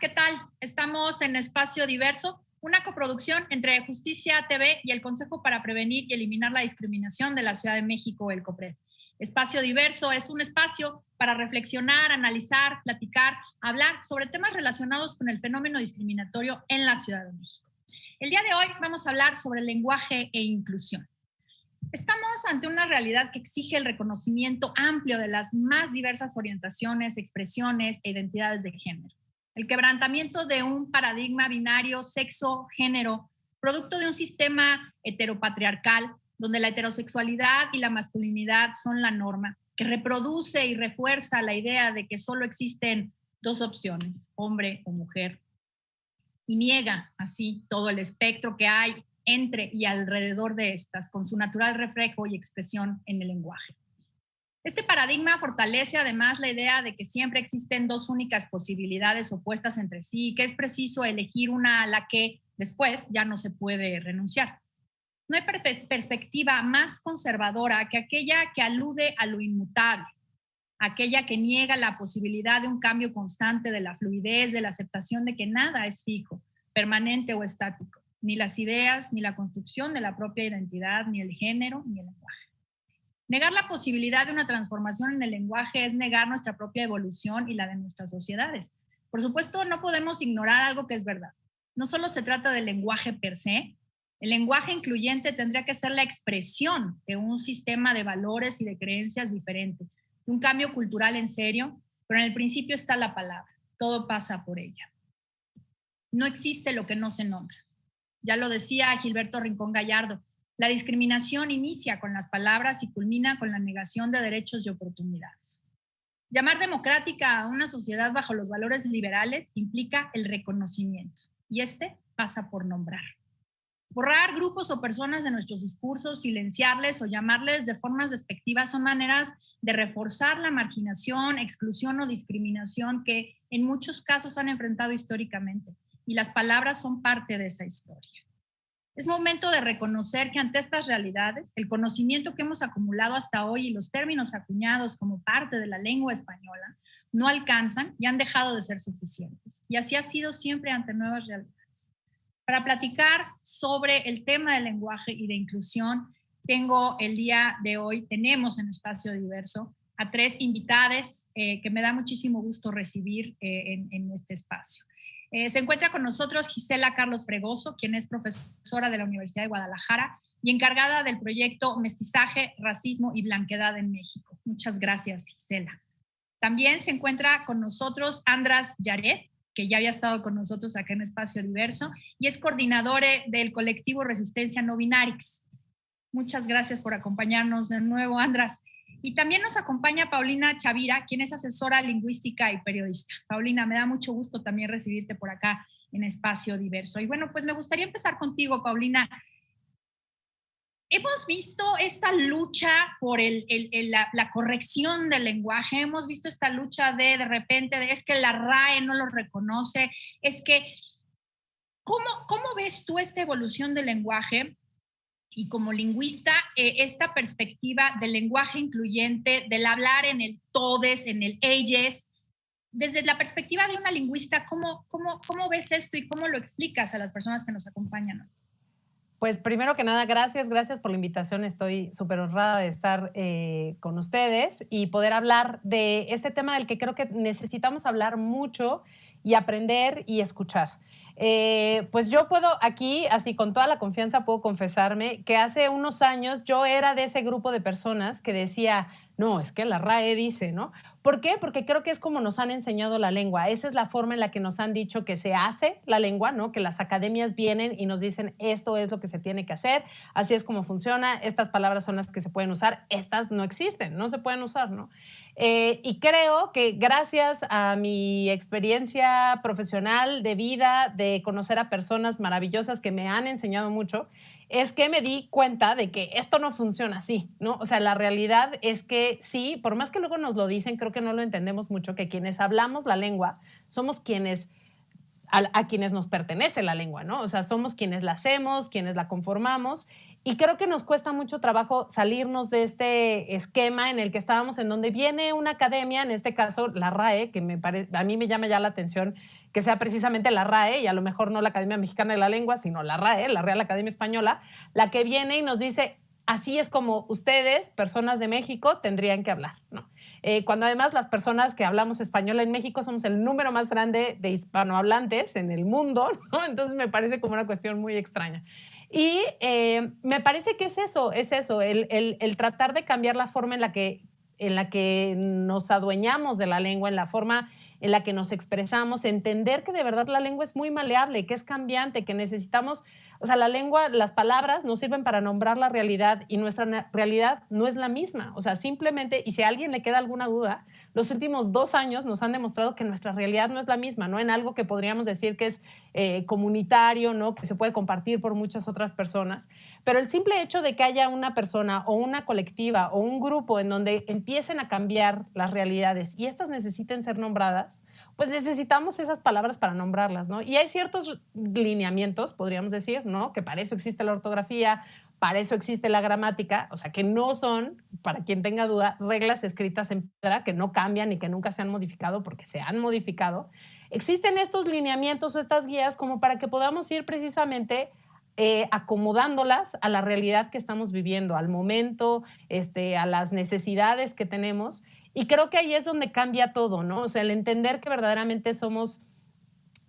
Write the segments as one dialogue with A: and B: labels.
A: ¿qué tal? Estamos en Espacio Diverso, una coproducción entre Justicia TV y el Consejo para Prevenir y Eliminar la Discriminación de la Ciudad de México, el COPRED. Espacio Diverso es un espacio para reflexionar, analizar, platicar, hablar sobre temas relacionados con el fenómeno discriminatorio en la Ciudad de México. El día de hoy vamos a hablar sobre lenguaje e inclusión. Estamos ante una realidad que exige el reconocimiento amplio de las más diversas orientaciones, expresiones e identidades de género. El quebrantamiento de un paradigma binario sexo-género, producto de un sistema heteropatriarcal, donde la heterosexualidad y la masculinidad son la norma, que reproduce y refuerza la idea de que solo existen dos opciones, hombre o mujer, y niega así todo el espectro que hay entre y alrededor de estas, con su natural reflejo y expresión en el lenguaje. Este paradigma fortalece además la idea de que siempre existen dos únicas posibilidades opuestas entre sí y que es preciso elegir una a la que después ya no se puede renunciar. No hay perspectiva más conservadora que aquella que alude a lo inmutable, aquella que niega la posibilidad de un cambio constante, de la fluidez, de la aceptación de que nada es fijo, permanente o estático, ni las ideas, ni la construcción de la propia identidad, ni el género, ni el lenguaje. Negar la posibilidad de una transformación en el lenguaje es negar nuestra propia evolución y la de nuestras sociedades. Por supuesto, no podemos ignorar algo que es verdad. No solo se trata del lenguaje per se. El lenguaje incluyente tendría que ser la expresión de un sistema de valores y de creencias diferente, de un cambio cultural en serio, pero en el principio está la palabra. Todo pasa por ella. No existe lo que no se nombra. Ya lo decía Gilberto Rincón Gallardo. La discriminación inicia con las palabras y culmina con la negación de derechos y oportunidades. Llamar democrática a una sociedad bajo los valores liberales implica el reconocimiento, y este pasa por nombrar. Borrar grupos o personas de nuestros discursos, silenciarles o llamarles de formas despectivas son maneras de reforzar la marginación, exclusión o discriminación que en muchos casos han enfrentado históricamente, y las palabras son parte de esa historia. Es momento de reconocer que ante estas realidades, el conocimiento que hemos acumulado hasta hoy y los términos acuñados como parte de la lengua española no alcanzan y han dejado de ser suficientes. Y así ha sido siempre ante nuevas realidades. Para platicar sobre el tema del lenguaje y de inclusión, tenemos en Espacio Diverso a tres invitades que me da muchísimo gusto recibir en este espacio. Se encuentra con nosotros Gisela Carlos Fregoso, quien es profesora de la Universidad de Guadalajara y encargada del proyecto Mestizaje, Racismo y Blanquedad en México. Muchas gracias, Gisela. También se encuentra con nosotros András Yaret, que ya había estado con nosotros acá en Espacio Diverso y es coordinadora del colectivo Resistencia No Binarix. Muchas gracias por acompañarnos de nuevo, András. Y también nos acompaña Paulina Chavira, quien es asesora lingüística y periodista. Paulina, me da mucho gusto también recibirte por acá en Espacio Diverso. Y bueno, pues me gustaría empezar contigo, Paulina. Hemos visto esta lucha por la corrección del lenguaje, hemos visto esta lucha de repente, es que la RAE no lo reconoce, es que, ¿cómo ves tú esta evolución del lenguaje? Y como lingüista, esta perspectiva del lenguaje incluyente, del hablar en el todes, en el ellos, desde la perspectiva de una lingüista, ¿cómo ves esto y cómo lo explicas a las personas que nos acompañan?
B: Pues primero que nada, gracias por la invitación. Estoy súper honrada de estar con ustedes y poder hablar de este tema del que creo que necesitamos hablar mucho y aprender y escuchar. Pues yo puedo aquí, así con toda la confianza, puedo confesarme que hace unos años yo era de ese grupo de personas que decía, no, es que la RAE dice, ¿no? ¿Por qué? Porque creo que es como nos han enseñado la lengua. Esa es la forma en la que nos han dicho que se hace la lengua, ¿no? Que las academias vienen y nos dicen esto es lo que se tiene que hacer, así es como funciona, estas palabras son las que se pueden usar, estas no existen, no se pueden usar, ¿no? Y creo que gracias a mi experiencia profesional de vida, de conocer a personas maravillosas que me han enseñado mucho, es que me di cuenta de que esto no funciona así, ¿no? O sea, la realidad es que sí, por más que luego nos lo dicen, creo que no lo entendemos mucho, que quienes hablamos la lengua somos quienes a quienes nos pertenece la lengua, ¿no? O sea, somos quienes la hacemos, quienes la conformamos, y creo que nos cuesta mucho trabajo salirnos de este esquema en el que estábamos, en donde viene una academia, en este caso la RAE, que a mí me llama ya la atención que sea precisamente la RAE, y a lo mejor no la Academia Mexicana de la Lengua, sino la RAE, la Real Academia Española, la que viene y nos dice: así es como ustedes, personas de México, tendrían que hablar, ¿no? Cuando además las personas que hablamos español en México somos el número más grande de hispanohablantes en el mundo, ¿no? Entonces me parece como una cuestión muy extraña. Y me parece que es eso, el tratar de cambiar la forma en la que nos adueñamos de la lengua, en la forma en la que nos expresamos, entender que de verdad la lengua es muy maleable, que es cambiante, que necesitamos, o sea, la lengua, las palabras nos sirven para nombrar la realidad y nuestra realidad no es la misma. O sea, simplemente, y si a alguien le queda alguna duda, los últimos 2 años nos han demostrado que nuestra realidad no es la misma, ¿no? En algo que podríamos decir que es comunitario, ¿no? Que se puede compartir por muchas otras personas. Pero el simple hecho de que haya una persona o una colectiva o un grupo en donde empiecen a cambiar las realidades y estas necesiten ser nombradas, pues necesitamos esas palabras para nombrarlas, ¿no? Y hay ciertos lineamientos, podríamos decir, ¿no? Que para eso existe la ortografía, para eso existe la gramática, o sea, que no son, para quien tenga duda, reglas escritas en piedra que no cambian y que nunca se han modificado porque se han modificado. Existen estos lineamientos o estas guías como para que podamos ir precisamente acomodándolas a la realidad que estamos viviendo, al momento, a las necesidades que tenemos. Y creo que ahí es donde cambia todo, ¿no? O sea, el entender que verdaderamente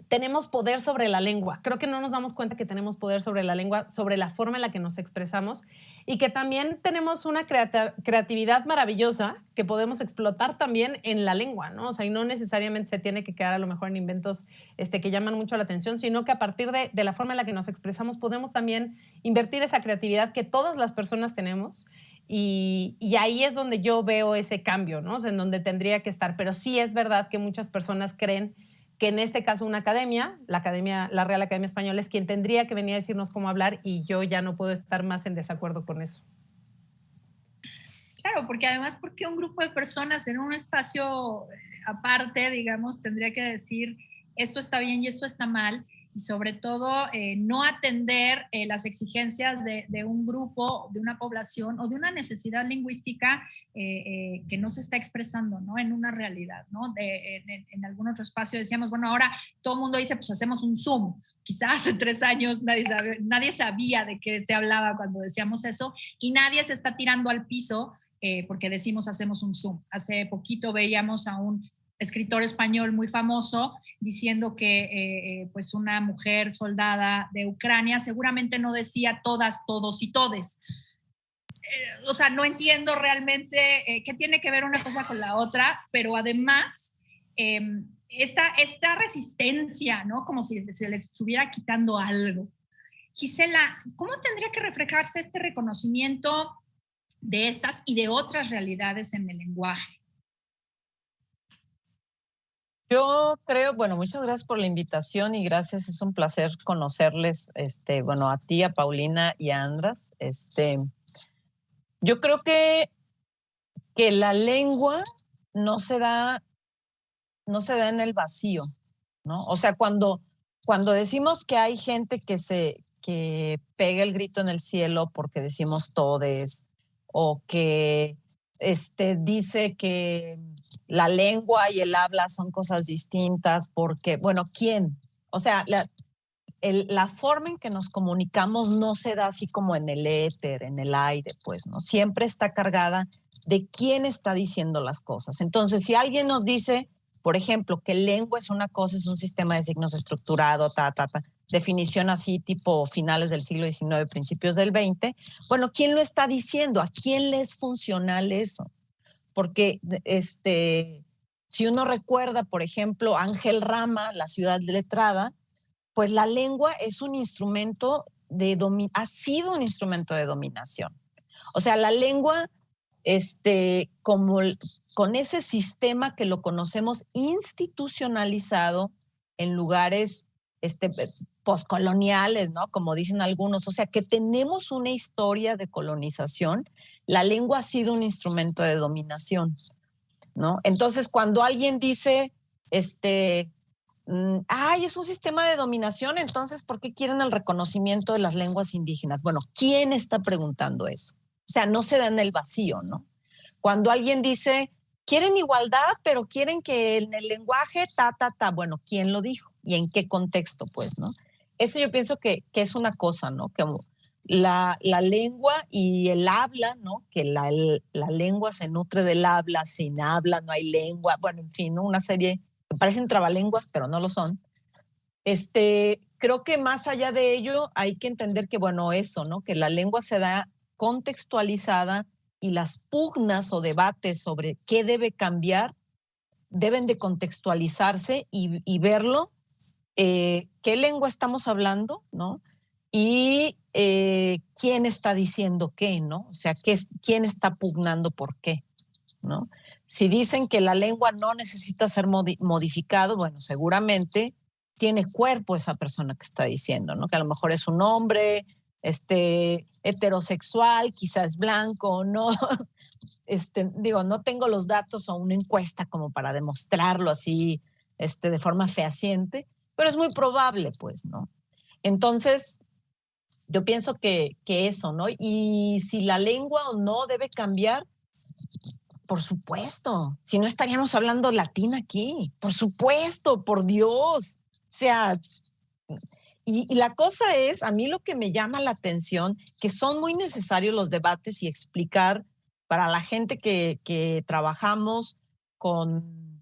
B: tenemos poder sobre la lengua. Creo que no nos damos cuenta que tenemos poder sobre la lengua, sobre la forma en la que nos expresamos, y que también tenemos una creatividad maravillosa que podemos explotar también en la lengua, ¿no? O sea, y no necesariamente se tiene que quedar a lo mejor en inventos que llaman mucho la atención, sino que a partir de la forma en la que nos expresamos podemos también invertir esa creatividad que todas las personas tenemos. Y ahí es donde yo veo ese cambio, ¿no? O sea, en donde tendría que estar. Pero sí es verdad que muchas personas creen que en este caso una academia, la Real Academia Española, es quien tendría que venir a decirnos cómo hablar, y yo ya no puedo estar más en desacuerdo con eso.
A: Claro, porque además, porque un grupo de personas en un espacio aparte, digamos, tendría que decir esto está bien y esto está mal, y sobre todo no atender las exigencias de un grupo, de una población o de una necesidad lingüística que no se está expresando, ¿no? En una realidad, ¿no? En algún otro espacio decíamos, bueno, ahora todo el mundo dice, pues hacemos un Zoom. Quizás hace 3 años nadie sabía de qué se hablaba cuando decíamos eso, y nadie se está tirando al piso porque decimos hacemos un Zoom. Hace poquito veíamos a un escritor español muy famoso diciendo que pues una mujer soldada de Ucrania seguramente no decía todas, todos y todes. O sea, no entiendo realmente qué tiene que ver una cosa con la otra, pero además esta resistencia, ¿no? Como si se les estuviera quitando algo. Gisela, ¿cómo tendría que reflejarse este reconocimiento de estas y de otras realidades en el lenguaje?
C: Yo creo, bueno, muchas gracias por la invitación y gracias, es un placer conocerles, bueno, a ti, a Paulina y a Andras. Yo creo que la lengua no se da en el vacío, ¿no? O sea, cuando decimos que hay gente que pega el grito en el cielo porque decimos todes, o que dice que la lengua y el habla son cosas distintas porque, bueno, ¿quién? O sea, la forma en que nos comunicamos no se da así como en el éter, en el aire, pues, ¿no? Siempre está cargada de quién está diciendo las cosas. Entonces, si alguien nos dice, por ejemplo, que lengua es una cosa, es un sistema de signos estructurado, definición así tipo finales del siglo XIX, principios del XX, bueno, ¿quién lo está diciendo? ¿A quién le es funcional eso? Porque si uno recuerda, por ejemplo, Ángel Rama, La ciudad letrada, pues la lengua es un instrumento ha sido un instrumento de dominación. O sea, la lengua, con ese sistema que lo conocemos institucionalizado en lugares postcoloniales, ¿no? Como dicen algunos, o sea, que tenemos una historia de colonización, la lengua ha sido un instrumento de dominación, ¿no? Entonces, cuando alguien dice, ay, es un sistema de dominación, entonces, ¿por qué quieren el reconocimiento de las lenguas indígenas? Bueno, ¿quién está preguntando eso? O sea, no se da en el vacío, ¿no? Cuando alguien dice, quieren igualdad, pero quieren que en el lenguaje, bueno, ¿quién lo dijo? ¿Y en qué contexto, pues, no? Eso yo pienso que es una cosa, ¿no? Que la lengua y el habla, ¿no? Que la lengua se nutre del habla, sin habla no hay lengua, bueno, en fin, ¿no? Una serie que parecen trabalenguas, pero no lo son. Creo que más allá de ello hay que entender que, bueno, eso, ¿no? Que la lengua se da contextualizada y las pugnas o debates sobre qué debe cambiar deben de contextualizarse y verlo, qué lengua estamos hablando, ¿no? Y quién está diciendo qué, ¿no? O sea, quién está pugnando por qué, ¿no? Si dicen que la lengua no necesita ser modificado, bueno, seguramente tiene cuerpo esa persona que está diciendo, ¿no? Que a lo mejor es un hombre, heterosexual, quizás blanco, ¿no? Digo, no tengo los datos o una encuesta como para demostrarlo así, de forma fehaciente, pero es muy probable, pues, ¿no? Entonces, yo pienso que eso, ¿no? Y si la lengua o no debe cambiar, por supuesto, si no estaríamos hablando latín aquí, por supuesto, por Dios. O sea, y la cosa es, a mí lo que me llama la atención, que son muy necesarios los debates y explicar para la gente que trabajamos con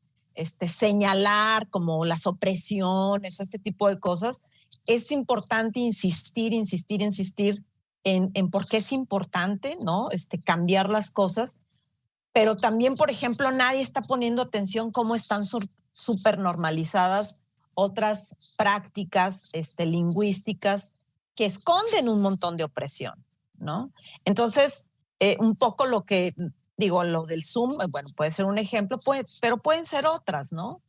C: señalar como las opresiones o este tipo de cosas, es importante insistir en por qué es importante, ¿no? Cambiar las cosas. Pero también, por ejemplo, nadie está poniendo atención cómo están súper normalizadas otras prácticas lingüísticas que esconden un montón de opresión, ¿no? Entonces, un poco lo que digo, lo del Zoom, bueno, puede ser un ejemplo, pero pueden ser otras, ¿no?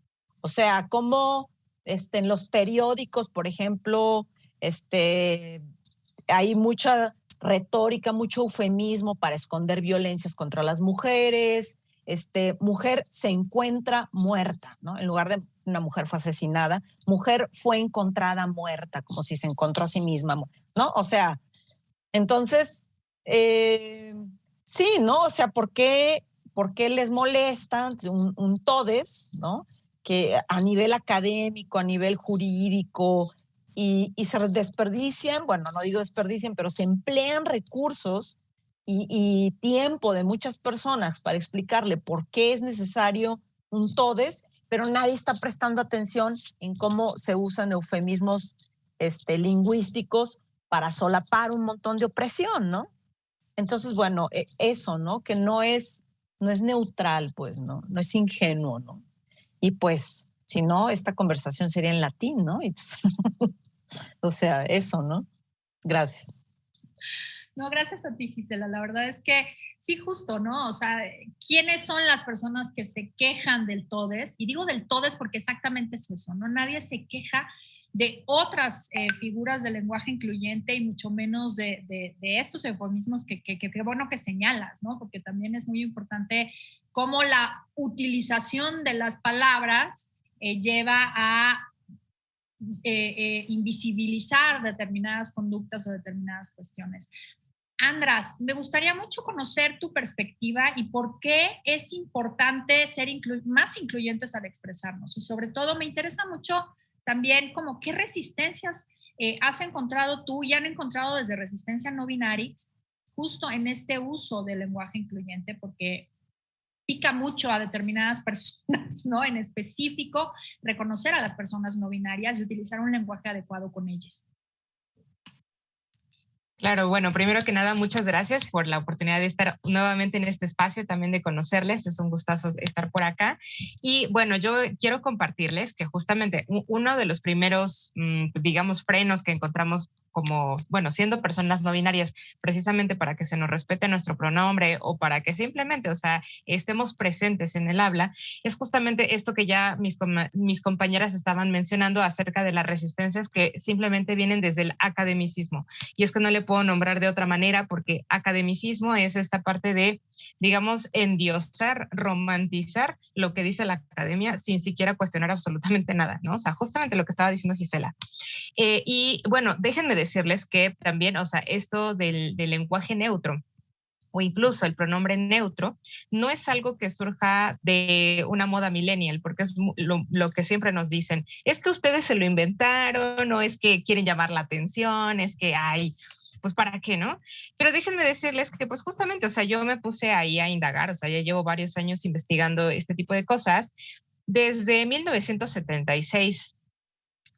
C: O sea, como en los periódicos, por ejemplo, hay mucha retórica, mucho eufemismo para esconder violencias contra las mujeres. Mujer se encuentra muerta, ¿no? En lugar de una mujer fue asesinada, mujer fue encontrada muerta, como si se encontró a sí misma, ¿no? O sea, entonces, sí, ¿no? O sea, ¿por qué les molesta un todes, ¿no? Que a nivel académico, a nivel jurídico, y se desperdician, bueno, no digo desperdician, pero se emplean recursos y tiempo de muchas personas para explicarle por qué es necesario un todes, pero nadie está prestando atención en cómo se usan eufemismos lingüísticos para solapar un montón de opresión, ¿no? Entonces, bueno, eso, ¿no? Que no es neutral, pues, ¿no? No es ingenuo, ¿no? Y pues, si no, esta conversación sería en latín, ¿no? Y pues, o sea, eso, ¿no? Gracias.
A: No, gracias a ti, Gisela. La verdad es que sí, justo, ¿no? O sea, ¿quiénes son las personas que se quejan del todes? Y digo del todes porque exactamente es eso, ¿no? Nadie se queja de otras figuras del lenguaje incluyente y mucho menos de estos eufemismos que bueno que señalas, ¿no? Porque también es muy importante cómo la utilización de las palabras lleva a invisibilizar determinadas conductas o determinadas cuestiones. András, me gustaría mucho conocer tu perspectiva y por qué es importante ser más incluyentes al expresarnos. Y sobre todo me interesa mucho también como qué resistencias has encontrado tú y han encontrado desde Resistencia No Binaris justo en este uso del lenguaje incluyente, porque pica mucho a determinadas personas, ¿no? En específico, reconocer a las personas no binarias y utilizar un lenguaje adecuado con ellas.
D: Claro, bueno, primero que nada, muchas gracias por la oportunidad de estar nuevamente en este espacio, también de conocerles, es un gustazo estar por acá. Y bueno, yo quiero compartirles que justamente uno de los primeros, digamos, frenos que encontramos como, bueno, siendo personas no binarias, precisamente para que se nos respete nuestro pronombre o para que simplemente, o sea, estemos presentes en el habla, es justamente esto que ya mis compañeras estaban mencionando acerca de las resistencias que simplemente vienen desde el academicismo. Y es que no le puedo nombrar de otra manera, porque academicismo es esta parte de, digamos, endiosar, romantizar lo que dice la academia sin siquiera cuestionar absolutamente nada, ¿no? O sea, justamente lo que estaba diciendo Gisela. Y bueno, déjenme decirles que también, o sea, esto del lenguaje neutro, o incluso el pronombre neutro, no es algo que surja de una moda millennial, porque es lo que siempre nos dicen, es que ustedes se lo inventaron, o es que quieren llamar la atención, es que hay, pues para qué, ¿no? Pero déjenme decirles que pues justamente, o sea, yo me puse ahí a indagar, o sea, ya llevo varios años investigando este tipo de cosas, desde 1976.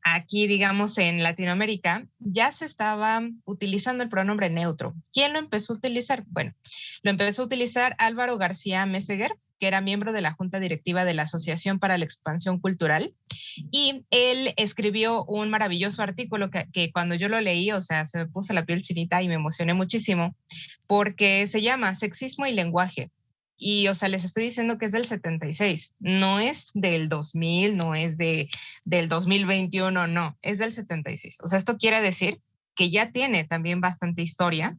D: Aquí, digamos, en Latinoamérica, ya se estaba utilizando el pronombre neutro. ¿Quién lo empezó a utilizar? Bueno, lo empezó a utilizar Álvaro García Meseguer, que era miembro de la Junta Directiva de la Asociación para la Expansión Cultural, y él escribió un maravilloso artículo que cuando yo lo leí, o sea, se me puso la piel chinita y me emocioné muchísimo, porque se llama Sexismo y Lenguaje. Y, o sea, les estoy diciendo que es del 76, no es del 2000, no es del 2021, no, es del 76. O sea, esto quiere decir que ya tiene también bastante historia.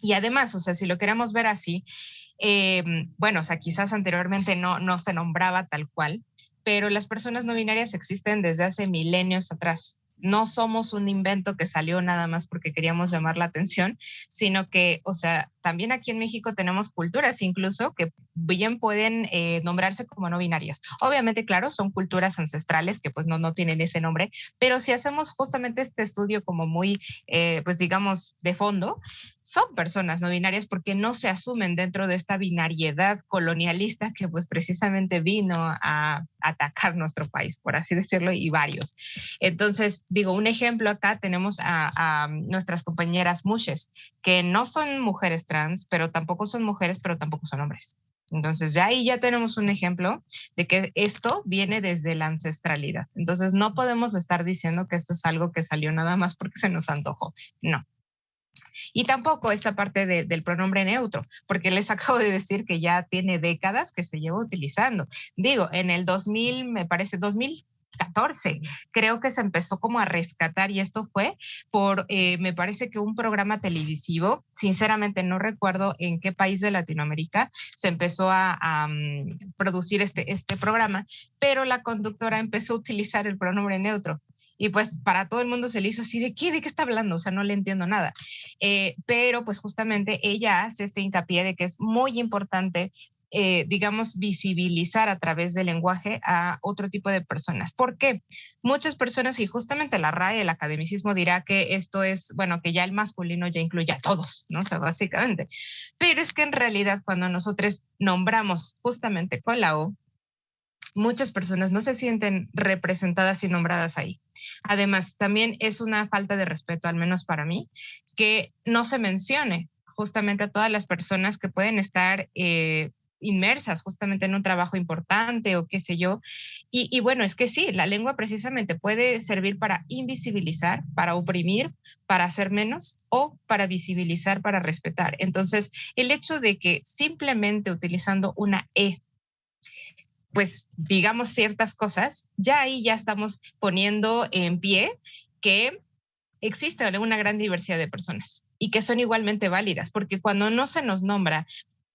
D: Y además, o sea, si lo queremos ver así, bueno, o sea, quizás anteriormente no se nombraba tal cual, pero las personas no binarias existen desde hace milenios atrás. No somos un invento que salió nada más porque queríamos llamar la atención, sino que, o sea, también aquí en México tenemos culturas incluso que bien pueden nombrarse como no binarias. Obviamente, claro, son culturas ancestrales que pues no tienen ese nombre, pero si hacemos justamente este estudio como muy, pues digamos, de fondo, son personas no binarias porque no se asumen dentro de esta binariedad colonialista que pues precisamente vino a atacar nuestro país, por así decirlo, y varios. Entonces, digo, un ejemplo acá tenemos a nuestras compañeras mushes, que no son mujeres trans, pero tampoco son mujeres, pero tampoco son hombres. Entonces, ya ahí ya tenemos un ejemplo de que esto viene desde la ancestralidad. Entonces, no podemos estar diciendo que esto es algo que salió nada más porque se nos antojó. No. Y tampoco esta parte del pronombre neutro, porque les acabo de decir que ya tiene décadas que se lleva utilizando. Digo, en el 2000, me parece, 2014, creo que se empezó como a rescatar y esto fue por, me parece que un programa televisivo, sinceramente no recuerdo en qué país de Latinoamérica se empezó a producir este programa, pero la conductora empezó a utilizar el pronombre neutro. Y pues para todo el mundo se le hizo así, ¿de qué está hablando? O sea, no le entiendo nada. Pero pues justamente ella hace este hincapié de que es muy importante, digamos, visibilizar a través del lenguaje a otro tipo de personas. ¿Por qué? Muchas personas, y justamente la RAE, el academicismo dirá que esto es, bueno, que ya el masculino ya incluye a todos, ¿no? O sea, básicamente. Pero es que en realidad cuando nosotros nombramos justamente con la O, muchas personas no se sienten representadas y nombradas ahí. Además, también es una falta de respeto, al menos para mí, que no se mencione justamente a todas las personas que pueden estar inmersas justamente en un trabajo importante o qué sé yo. Y bueno, es que sí, la lengua precisamente puede servir para invisibilizar, para oprimir, para hacer menos o para visibilizar, para respetar. Entonces, el hecho de que simplemente utilizando una E, pues digamos ciertas cosas, ya ahí ya estamos poniendo en pie que existe una gran diversidad de personas y que son igualmente válidas, porque cuando no se nos nombra,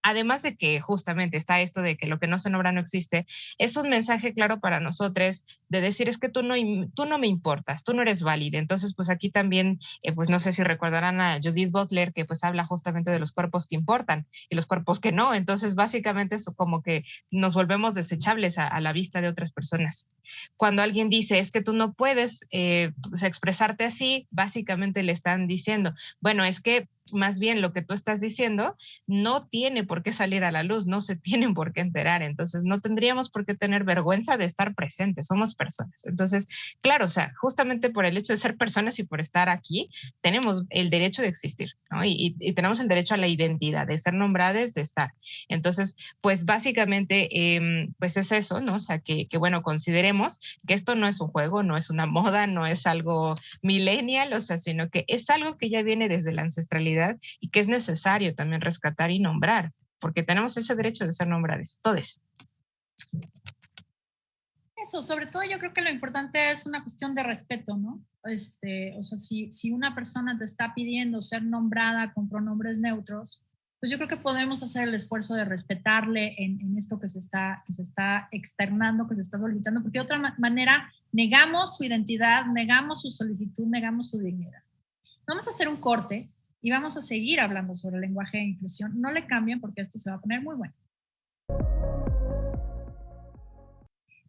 D: además de que justamente está esto de que lo que no se nombra no existe, es un mensaje claro para nosotros de decir es que tú no me importas, tú no eres válida. Entonces, pues aquí también, pues no sé si recordarán a Judith Butler, que pues habla justamente de los cuerpos que importan y los cuerpos que no. Entonces, básicamente es como que nos volvemos desechables a la vista de otras personas. Cuando alguien dice es que tú no puedes pues, expresarte así, básicamente le están diciendo, bueno, es que más bien lo que tú estás diciendo no tiene por qué salir a la luz, no se tienen por qué enterar, entonces no tendríamos por qué tener vergüenza de estar presentes, somos personas. Entonces, claro, o sea, justamente por el hecho de ser personas y por estar aquí, tenemos el derecho de existir, ¿no? Y tenemos el derecho a la identidad, de ser nombradas, de estar. Entonces, pues básicamente, pues es eso, ¿no? O sea, que bueno, consideremos que esto no es un juego, no es una moda, no es algo millennial, o sea, sino que es algo que ya viene desde la ancestralidad y que es necesario también rescatar y nombrar, porque tenemos ese derecho de ser nombrados, todos.
A: Eso, sobre todo yo creo que lo importante es una cuestión de respeto, ¿no? O sea, si una persona te está pidiendo ser nombrada con pronombres neutros, pues yo creo que podemos hacer el esfuerzo de respetarle en esto que se está externando, que se está solicitando, porque de otra manera negamos su identidad, negamos su solicitud, negamos su dignidad. Vamos a hacer un corte y vamos a seguir hablando sobre el lenguaje de inclusión. No le cambien porque esto se va a poner muy bueno.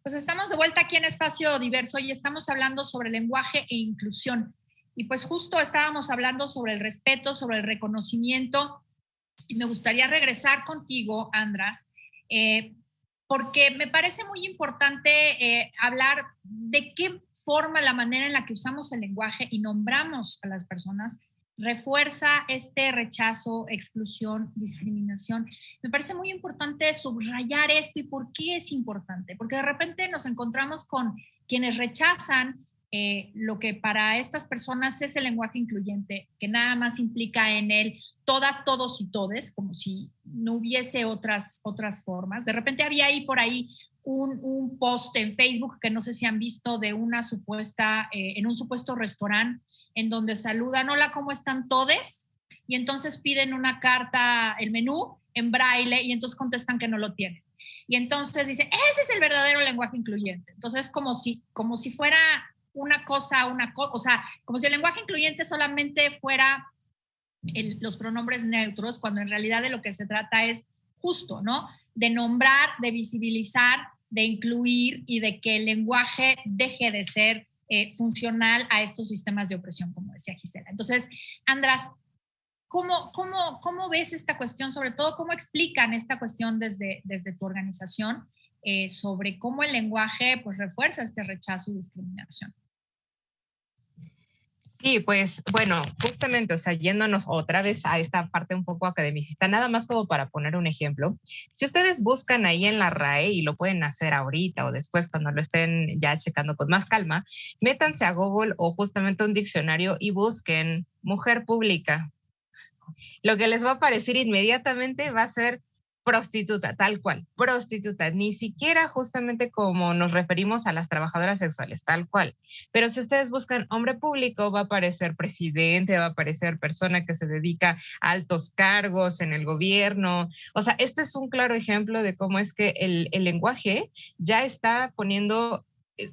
A: Pues estamos de vuelta aquí en Espacio Diverso y estamos hablando sobre lenguaje e inclusión. Y pues justo estábamos hablando sobre el respeto, sobre el reconocimiento. Y me gustaría regresar contigo, András, porque me parece muy importante hablar de qué forma, la manera en la que usamos el lenguaje y nombramos a las personas refuerza este rechazo, exclusión, discriminación. Me parece muy importante subrayar esto y por qué es importante, porque de repente nos encontramos con quienes rechazan lo que para estas personas es el lenguaje incluyente, que nada más implica en él todas, todos y todes, como si no hubiese otras formas. De repente había ahí por ahí un post en Facebook que no sé si han visto de una supuesta, en un supuesto restaurante en donde saludan, hola, ¿cómo están todes? Y entonces piden una carta, el menú, en braille, y entonces contestan que no lo tienen. Y entonces dicen, ese es el verdadero lenguaje incluyente. Entonces, como si fuera una cosa, o sea, como si el lenguaje incluyente solamente fuera los pronombres neutros, cuando en realidad de lo que se trata es justo, ¿no? De nombrar, de visibilizar, de incluir y de que el lenguaje deje de ser funcional a estos sistemas de opresión, como decía Gisela. Entonces, András, ¿cómo ves esta cuestión? Sobre todo, ¿cómo explican esta cuestión desde tu organización sobre cómo el lenguaje pues, refuerza este rechazo y discriminación?
D: Sí, pues bueno, justamente, o sea, yéndonos otra vez a esta parte un poco academicista, nada más como para poner un ejemplo, si ustedes buscan ahí en la RAE, y lo pueden hacer ahorita o después cuando lo estén ya checando con más calma, métanse a Google o justamente un diccionario y busquen mujer pública. Lo que les va a aparecer inmediatamente va a ser prostituta, tal cual, prostituta, ni siquiera justamente como nos referimos a las trabajadoras sexuales, tal cual. Pero si ustedes buscan hombre público, va a aparecer presidente, va a aparecer persona que se dedica a altos cargos en el gobierno. O sea, este es un claro ejemplo de cómo es que el lenguaje ya está poniendo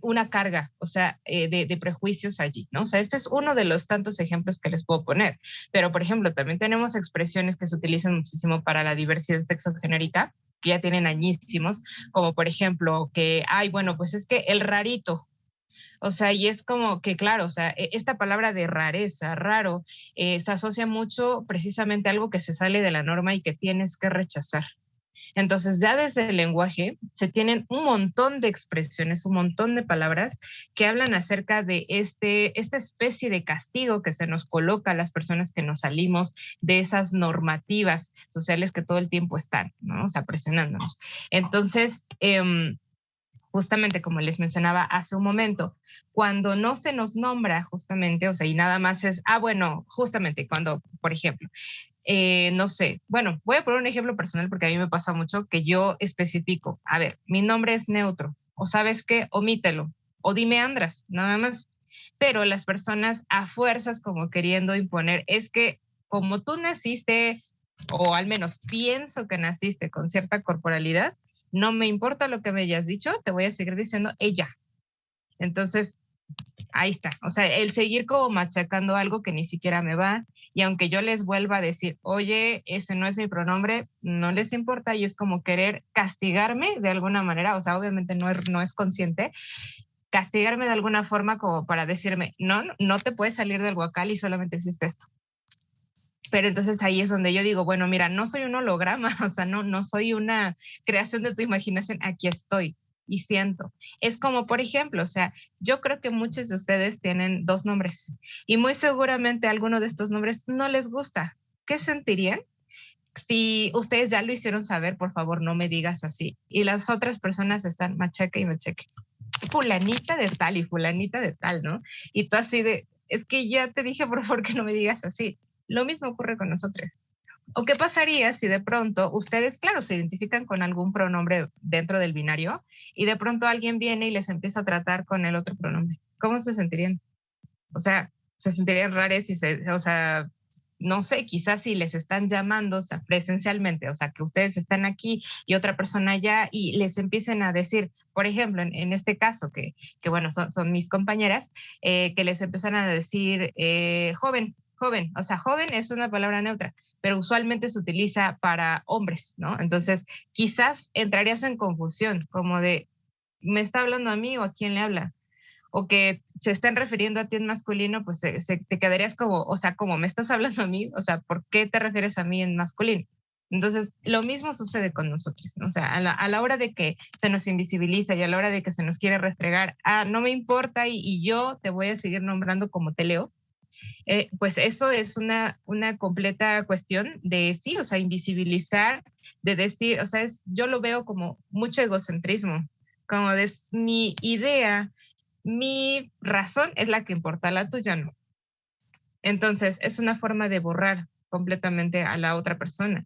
D: una carga, o sea, de prejuicios allí, ¿no? O sea, este es uno de los tantos ejemplos que les puedo poner. Pero, por ejemplo, también tenemos expresiones que se utilizan muchísimo para la diversidad sexogenérica, que ya tienen añísimos, como por ejemplo que, ay, bueno, pues es que el rarito, o sea, y es como que, claro, o sea, esta palabra de rareza, raro, se asocia mucho precisamente a algo que se sale de la norma y que tienes que rechazar. Entonces, ya desde el lenguaje se tienen un montón de expresiones, un montón de palabras que hablan acerca de esta especie de castigo que se nos coloca a las personas que nos salimos de esas normativas sociales que todo el tiempo están, ¿no? O sea, presionándonos. Entonces, justamente como les mencionaba hace un momento, cuando no se nos nombra justamente, o sea, y nada más es, bueno, justamente cuando, por ejemplo, no sé, bueno, voy a poner un ejemplo personal porque a mí me pasa mucho que yo especifico, a ver, mi nombre es neutro, o sabes qué, omítelo, o dime András, nada más. Pero las personas a fuerzas como queriendo imponer, es que como tú naciste, o al menos pienso que naciste con cierta corporalidad, no me importa lo que me hayas dicho, te voy a seguir diciendo ella. Entonces, ahí está. O sea, el seguir como machacando algo que ni siquiera me va, y aunque yo les vuelva a decir, oye, ese no es mi pronombre, no les importa, y es como querer castigarme de alguna manera, o sea, obviamente no es consciente, castigarme de alguna forma como para decirme, no te puedes salir del huacal y solamente existe esto. Pero entonces ahí es donde yo digo, bueno, mira, no soy un holograma, o sea, no soy una creación de tu imaginación, aquí estoy y siento. Es como, por ejemplo, o sea, yo creo que muchos de ustedes tienen 2 nombres y muy seguramente alguno de estos nombres no les gusta. ¿Qué sentirían? Si ustedes ya lo hicieron saber, por favor, no me digas así. Y las otras personas están macheque y macheque. Fulanita de tal y fulanita de tal, ¿no? Y tú así de, es que ya te dije, por favor, que no me digas así. Lo mismo ocurre con nosotros. ¿O qué pasaría si de pronto ustedes, claro, se identifican con algún pronombre dentro del binario y de pronto alguien viene y les empieza a tratar con el otro pronombre? ¿Cómo se sentirían? O sea, se sentirían raros y o sea, no sé, quizás si les están llamando, o sea, presencialmente, o sea, que ustedes están aquí y otra persona allá y les empiecen a decir, por ejemplo, en este caso, que bueno, son mis compañeras, que les empiezan a decir joven, joven, o sea, joven es una palabra neutra, pero usualmente se utiliza para hombres, ¿no? Entonces, quizás entrarías en confusión, como de, ¿me está hablando a mí o a quién le habla? O que se estén refiriendo a ti en masculino, pues te quedarías como, o sea, como me estás hablando a mí, o sea, ¿por qué te refieres a mí en masculino? Entonces, lo mismo sucede con nosotros, ¿no? O sea, a la hora de que se nos invisibiliza y a la hora de que se nos quiere restregar, no me importa y yo te voy a seguir nombrando como te leo, pues eso es una completa cuestión de sí, o sea, invisibilizar, de decir, o sea, yo lo veo como mucho egocentrismo, como de mi idea, mi razón es la que importa, la tuya no. Entonces, es una forma de borrar completamente a la otra persona.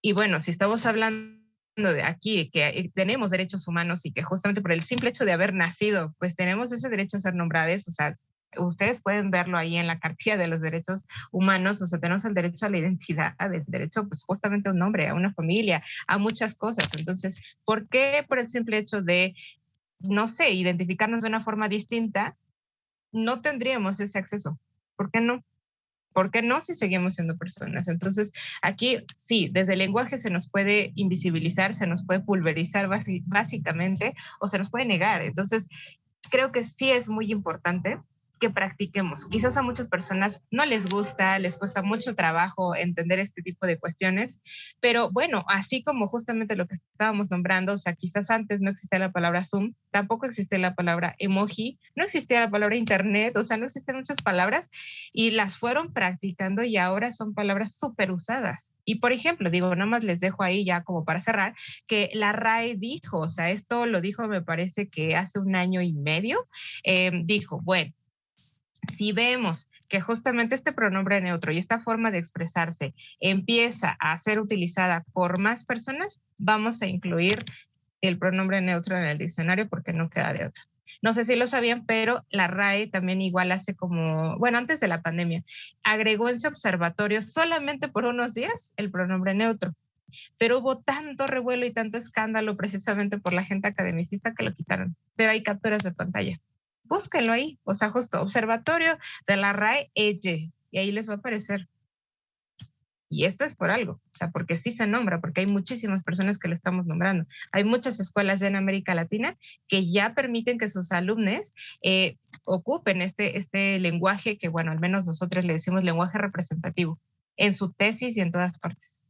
D: Y bueno, si estamos hablando de aquí, que tenemos derechos humanos y que justamente por el simple hecho de haber nacido, pues tenemos ese derecho a ser nombrados, o sea, ustedes pueden verlo ahí en la cartilla de los derechos humanos, o sea, tenemos el derecho a la identidad, el derecho pues justamente a un nombre, a una familia, a muchas cosas. Entonces, ¿por qué por el simple hecho de, no sé, identificarnos de una forma distinta, no tendríamos ese acceso? ¿Por qué no? ¿Por qué no si seguimos siendo personas? Entonces, aquí sí, desde el lenguaje se nos puede invisibilizar, se nos puede pulverizar básicamente o se nos puede negar. Entonces, creo que sí es muy importante que practiquemos. Quizás a muchas personas no les gusta, les cuesta mucho trabajo entender este tipo de cuestiones, pero bueno, así como justamente lo que estábamos nombrando, o sea, quizás antes no existía la palabra Zoom, tampoco existía la palabra emoji, no existía la palabra internet, o sea, no existen muchas palabras y las fueron practicando y ahora son palabras súper usadas. Y por ejemplo, digo, nada más les dejo ahí ya como para cerrar, que la RAE dijo, o sea, esto lo dijo me parece que hace un año y medio, dijo, bueno, si vemos que justamente este pronombre neutro y esta forma de expresarse empieza a ser utilizada por más personas, vamos a incluir el pronombre neutro en el diccionario porque no queda de otra. No sé si lo sabían, pero la RAE también igual hace como, bueno, antes de la pandemia, agregó en su observatorio solamente por unos días el pronombre neutro. Pero hubo tanto revuelo y tanto escándalo precisamente por la gente academicista que lo quitaron. Pero hay capturas de pantalla. Búsquenlo ahí, o sea, justo observatorio de la RAE EYE, y ahí les va a aparecer. Y esto es por algo, o sea, porque sí se nombra, porque hay muchísimas personas que lo estamos nombrando. Hay muchas escuelas ya en América Latina que ya permiten que sus alumnos ocupen este lenguaje que, bueno, al menos nosotros le decimos lenguaje representativo, en su tesis y en todas partes.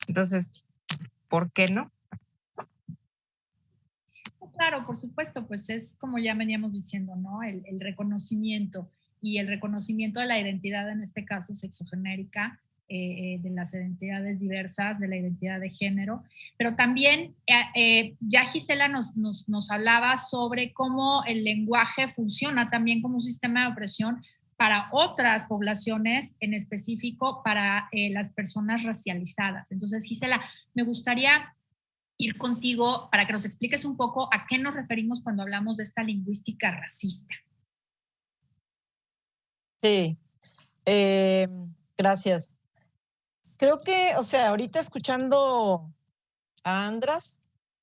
D: Entonces, ¿por qué no?
A: Claro, por supuesto, pues es como ya veníamos diciendo, ¿no? El reconocimiento y el reconocimiento de la identidad, en este caso sexogenérica, de las identidades diversas, de la identidad de género, pero también ya Gisela nos hablaba sobre cómo el lenguaje funciona también como un sistema de opresión para otras poblaciones, en específico para las personas racializadas. Entonces, Gisela, me gustaría ir contigo para que nos expliques un poco a qué nos referimos cuando hablamos de esta lingüística racista.
C: Sí, eh, gracias. Creo que, o sea, ahorita escuchando a Andras,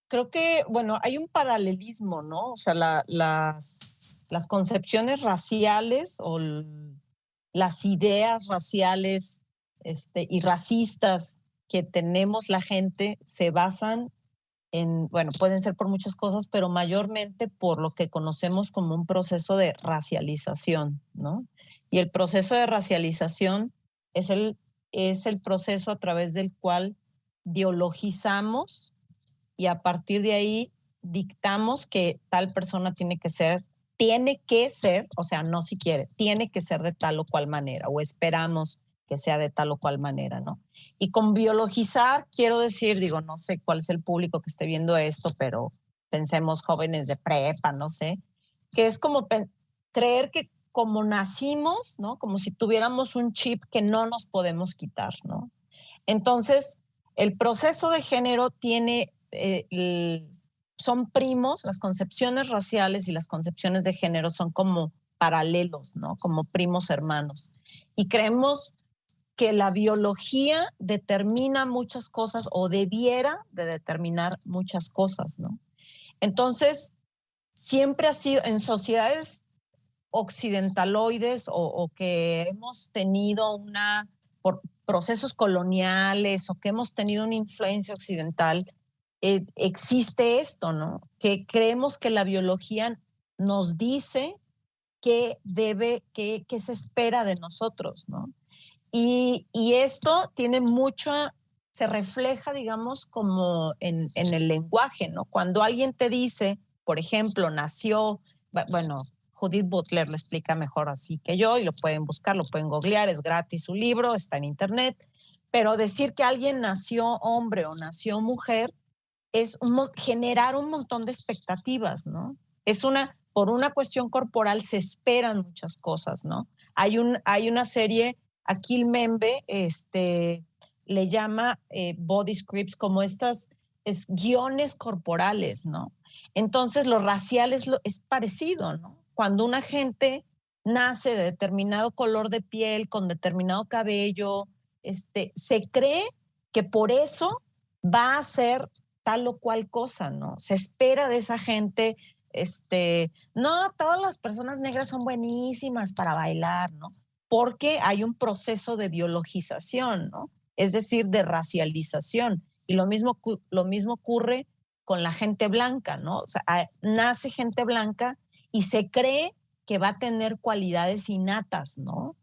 C: creo que, bueno, hay un paralelismo, ¿no? O sea, las concepciones raciales o las ideas raciales y racistas que tenemos la gente se basan en, bueno, pueden ser por muchas cosas, pero mayormente por lo que conocemos como un proceso de racialización, ¿no? Y el proceso de racialización es el proceso a través del cual biologizamos y a partir de ahí dictamos que tal persona tiene que ser, o sea, no si quiere, tiene que ser de tal o cual manera, o esperamos que sea de tal o cual manera, ¿no? Y con biologizar quiero decir, digo, no sé cuál es el público que esté viendo esto, pero pensemos jóvenes de prepa, no sé, que es como creer que como nacimos, ¿no? Como si tuviéramos un chip que no nos podemos quitar, ¿no? Entonces, el proceso de género tiene, son primos, las concepciones raciales y las concepciones de género son como paralelos, ¿no? Como primos hermanos. Y creemos que la biología determina muchas cosas o debiera de determinar muchas cosas, ¿no? Entonces, siempre ha sido en sociedades occidentaloides o que hemos tenido por procesos coloniales o que hemos tenido una influencia occidental, existe esto, ¿no? Que creemos que la biología nos dice qué se espera de nosotros, ¿no? Y esto tiene se refleja, digamos, como en el lenguaje, ¿no? Cuando alguien te dice, por ejemplo, bueno, Judith Butler lo explica mejor así que yo, y lo pueden buscar, lo pueden googlear, es gratis su libro, está en internet, pero decir que alguien nació hombre o nació mujer es generar un montón de expectativas, ¿no? Por una cuestión corporal se esperan muchas cosas, ¿no? Hay una serie, Akil Membe, le llama body scripts, como guiones corporales, ¿no? Entonces, lo racial es parecido, ¿no? Cuando una gente nace de determinado color de piel, con determinado cabello, se cree que por eso va a ser tal o cual cosa, ¿no? Se espera de esa gente, no, todas las personas negras son buenísimas para bailar, ¿no? Porque hay un proceso de biologización, ¿no? Es decir, de racialización. Y lo mismo ocurre con la gente blanca, ¿no? O sea, nace gente blanca y se cree que va a tener cualidades innatas, ¿no?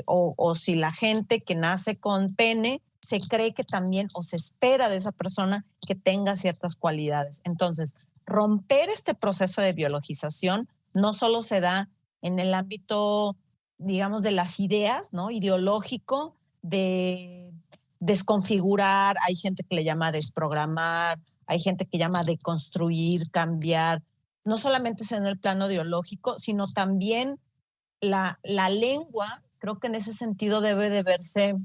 C: O si la gente que nace con pene, se cree que también, o se espera de esa persona que tenga ciertas cualidades. Entonces, romper este proceso de biologización no solo se da en el ámbito, digamos, de las ideas, ¿no? Ideológico, de desconfigurar, hay gente que le llama desprogramar, hay gente que llama deconstruir, cambiar. No solamente es en el plano ideológico, sino también la lengua, creo que en ese sentido debe de verse,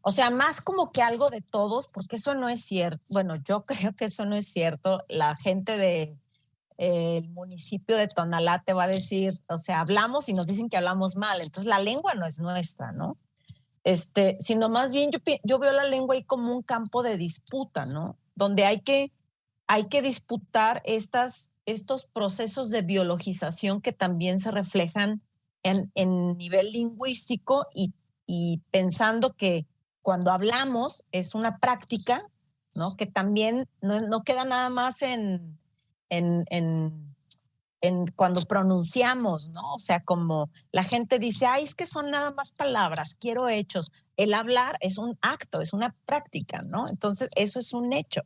C: o sea, más como que algo de todos, porque eso no es cierto. Bueno, yo creo que eso no es cierto. La gente del municipio de Tonalá te va a decir, o sea, hablamos y nos dicen que hablamos mal, entonces la lengua no es nuestra, ¿no? Sino más bien yo veo la lengua ahí como un campo de disputa, ¿no? Donde hay que disputar estos procesos de biologización que también se reflejan en nivel lingüístico y pensando que cuando hablamos es una práctica, ¿no? Que también no queda nada más en cuando pronunciamos, ¿no? O sea, como la gente dice, ay, es que son nada más palabras, quiero hechos. El hablar es un acto, es una práctica, ¿no? Entonces, eso es un hecho,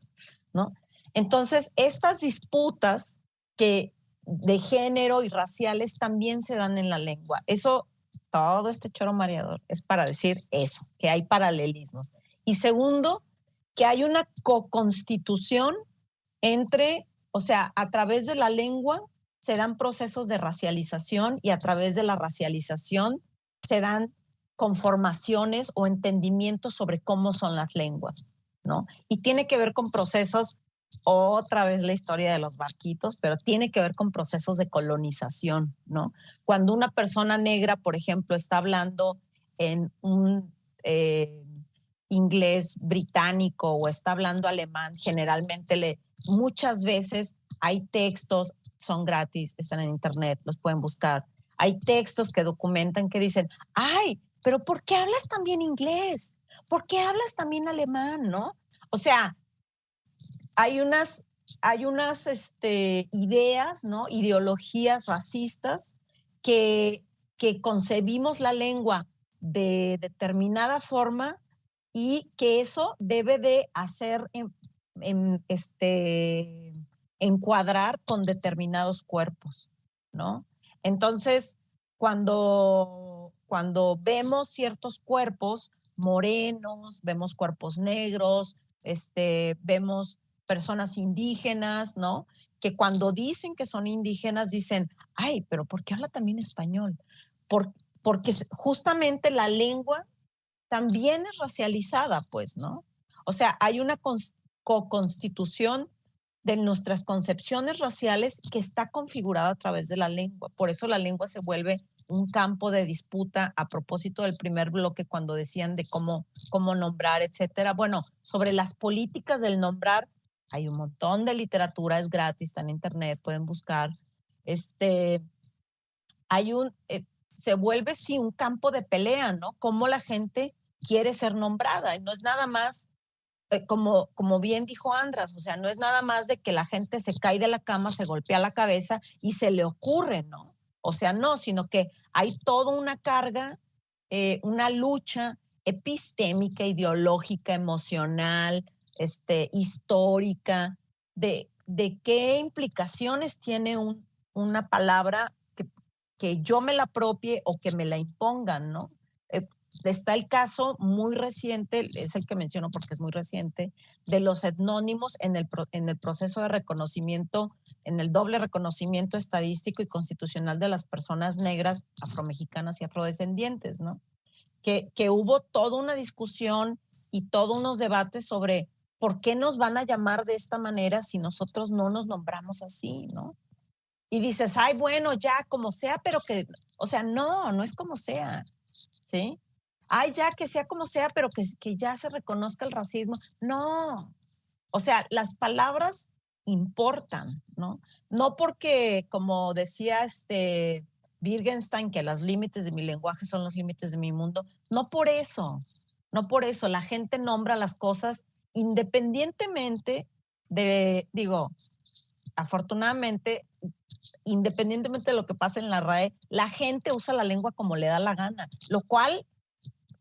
C: ¿no? Entonces, estas disputas de género y raciales también se dan en la lengua. Eso, todo este choro mareador es para decir eso, que hay paralelismos. Y segundo, que hay una co-constitución o sea, a través de la lengua se dan procesos de racialización y a través de la racialización se dan conformaciones o entendimientos sobre cómo son las lenguas, ¿no? Y tiene que ver con procesos, otra vez la historia de los barquitos, pero tiene que ver con procesos de colonización, ¿no? Cuando una persona negra, por ejemplo, está hablando en un inglés británico o está hablando alemán, generalmente muchas veces hay textos, son gratis, están en internet, los pueden buscar. Hay textos que documentan que dicen, ay, pero ¿por qué hablas también inglés? ¿Por qué hablas también alemán, no? O sea, hay unas ideas, ¿no? Ideologías racistas que concebimos la lengua de determinada forma y que eso debe de hacer encuadrar con determinados cuerpos, ¿no? Entonces, cuando vemos ciertos cuerpos morenos, vemos cuerpos negros, vemos personas indígenas, ¿no? Que cuando dicen que son indígenas dicen, ay, pero ¿por qué habla también español? Porque justamente la lengua también es racializada, pues, ¿no? O sea, hay una co-constitución de nuestras concepciones raciales que está configurada a través de la lengua. Por eso la lengua se vuelve un campo de disputa a propósito del primer bloque cuando decían de cómo nombrar, etcétera. Bueno, sobre las políticas del nombrar, hay un montón de literatura, es gratis, está en internet, pueden buscar. Se vuelve, sí, un campo de pelea, ¿no? Cómo la gente quiere ser nombrada. Y no es nada más, como bien dijo Andras, o sea, no es nada más de que la gente se cae de la cama, se golpea la cabeza y se le ocurre, ¿no? O sea, no, sino que hay toda una carga, una lucha epistémica, ideológica, emocional, histórica, de qué implicaciones tiene una palabra que yo me la apropie o que me la impongan, ¿no? Está el caso muy reciente, es el que menciono porque es muy reciente, de los etnónimos en el proceso de reconocimiento, en el doble reconocimiento estadístico y constitucional de las personas negras, afromexicanas y afrodescendientes, ¿no? Que hubo toda una discusión y todos unos debates sobre por qué nos van a llamar de esta manera si nosotros no nos nombramos así, ¿no? Y dices, ay, bueno, ya, como sea, pero que, o sea, no es como sea, ¿sí? Ay, ya, que sea como sea, pero que ya se reconozca el racismo. No, o sea, las palabras importan, ¿no? No porque, como decía Wittgenstein, que los límites de mi lenguaje son los límites de mi mundo, no por eso, la gente nombra las cosas independientemente afortunadamente, independientemente de lo que pase en la RAE, la gente usa la lengua como le da la gana, lo cual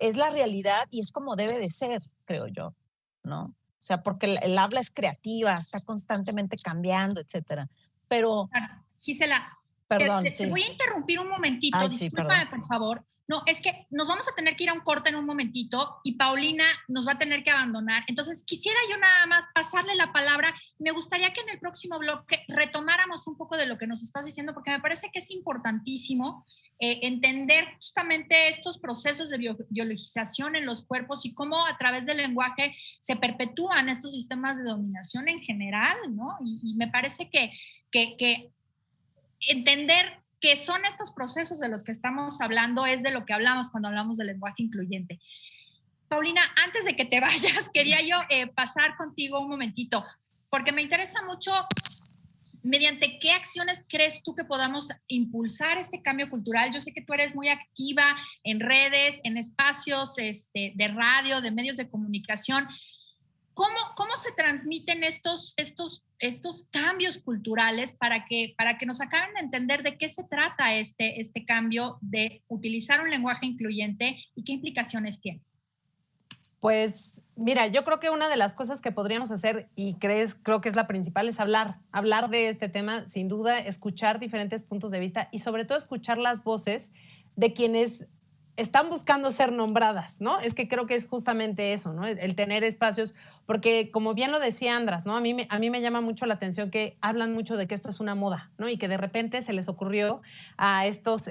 C: es la realidad y es como debe de ser, creo yo, ¿no? O sea, porque el habla es creativa, está constantemente cambiando, etcétera. Pero,
A: Gisela,
C: perdón,
A: te voy a interrumpir un momentito,
C: ay, sí,
A: discúlpame,
C: perdón.
A: por favor. No, es que nos vamos a tener que ir a un corte en un momentito y Paulina nos va a tener que abandonar. Entonces, quisiera yo nada más pasarle la palabra. Me gustaría que en el próximo bloque retomáramos un poco de lo que nos estás diciendo, porque me parece que es importantísimo entender justamente estos procesos de biologización en los cuerpos y cómo a través del lenguaje se perpetúan estos sistemas de dominación en general, ¿no? Y me parece que entender qué son estos procesos de los que estamos hablando es de lo que hablamos cuando hablamos del lenguaje incluyente. Paulina, antes de que te vayas, quería yo pasar contigo un momentito, porque me interesa mucho mediante qué acciones crees tú que podamos impulsar este cambio cultural. Yo sé que tú eres muy activa en redes, en espacios de radio, de medios de comunicación. ¿Cómo se transmiten estos cambios culturales para que nos acaben de entender de qué se trata este cambio de utilizar un lenguaje incluyente y qué implicaciones tiene?
B: Pues mira, yo creo que una de las cosas que podríamos hacer, y creo que es la principal, es hablar de este tema, sin duda, escuchar diferentes puntos de vista y sobre todo escuchar las voces de quienes están buscando ser nombradas, ¿no? Es que creo que es justamente eso, ¿no? El tener espacios, porque como bien lo decía Andras, ¿no? A mí me llama mucho la atención que hablan mucho de que esto es una moda, ¿no? Y que de repente se les ocurrió a estos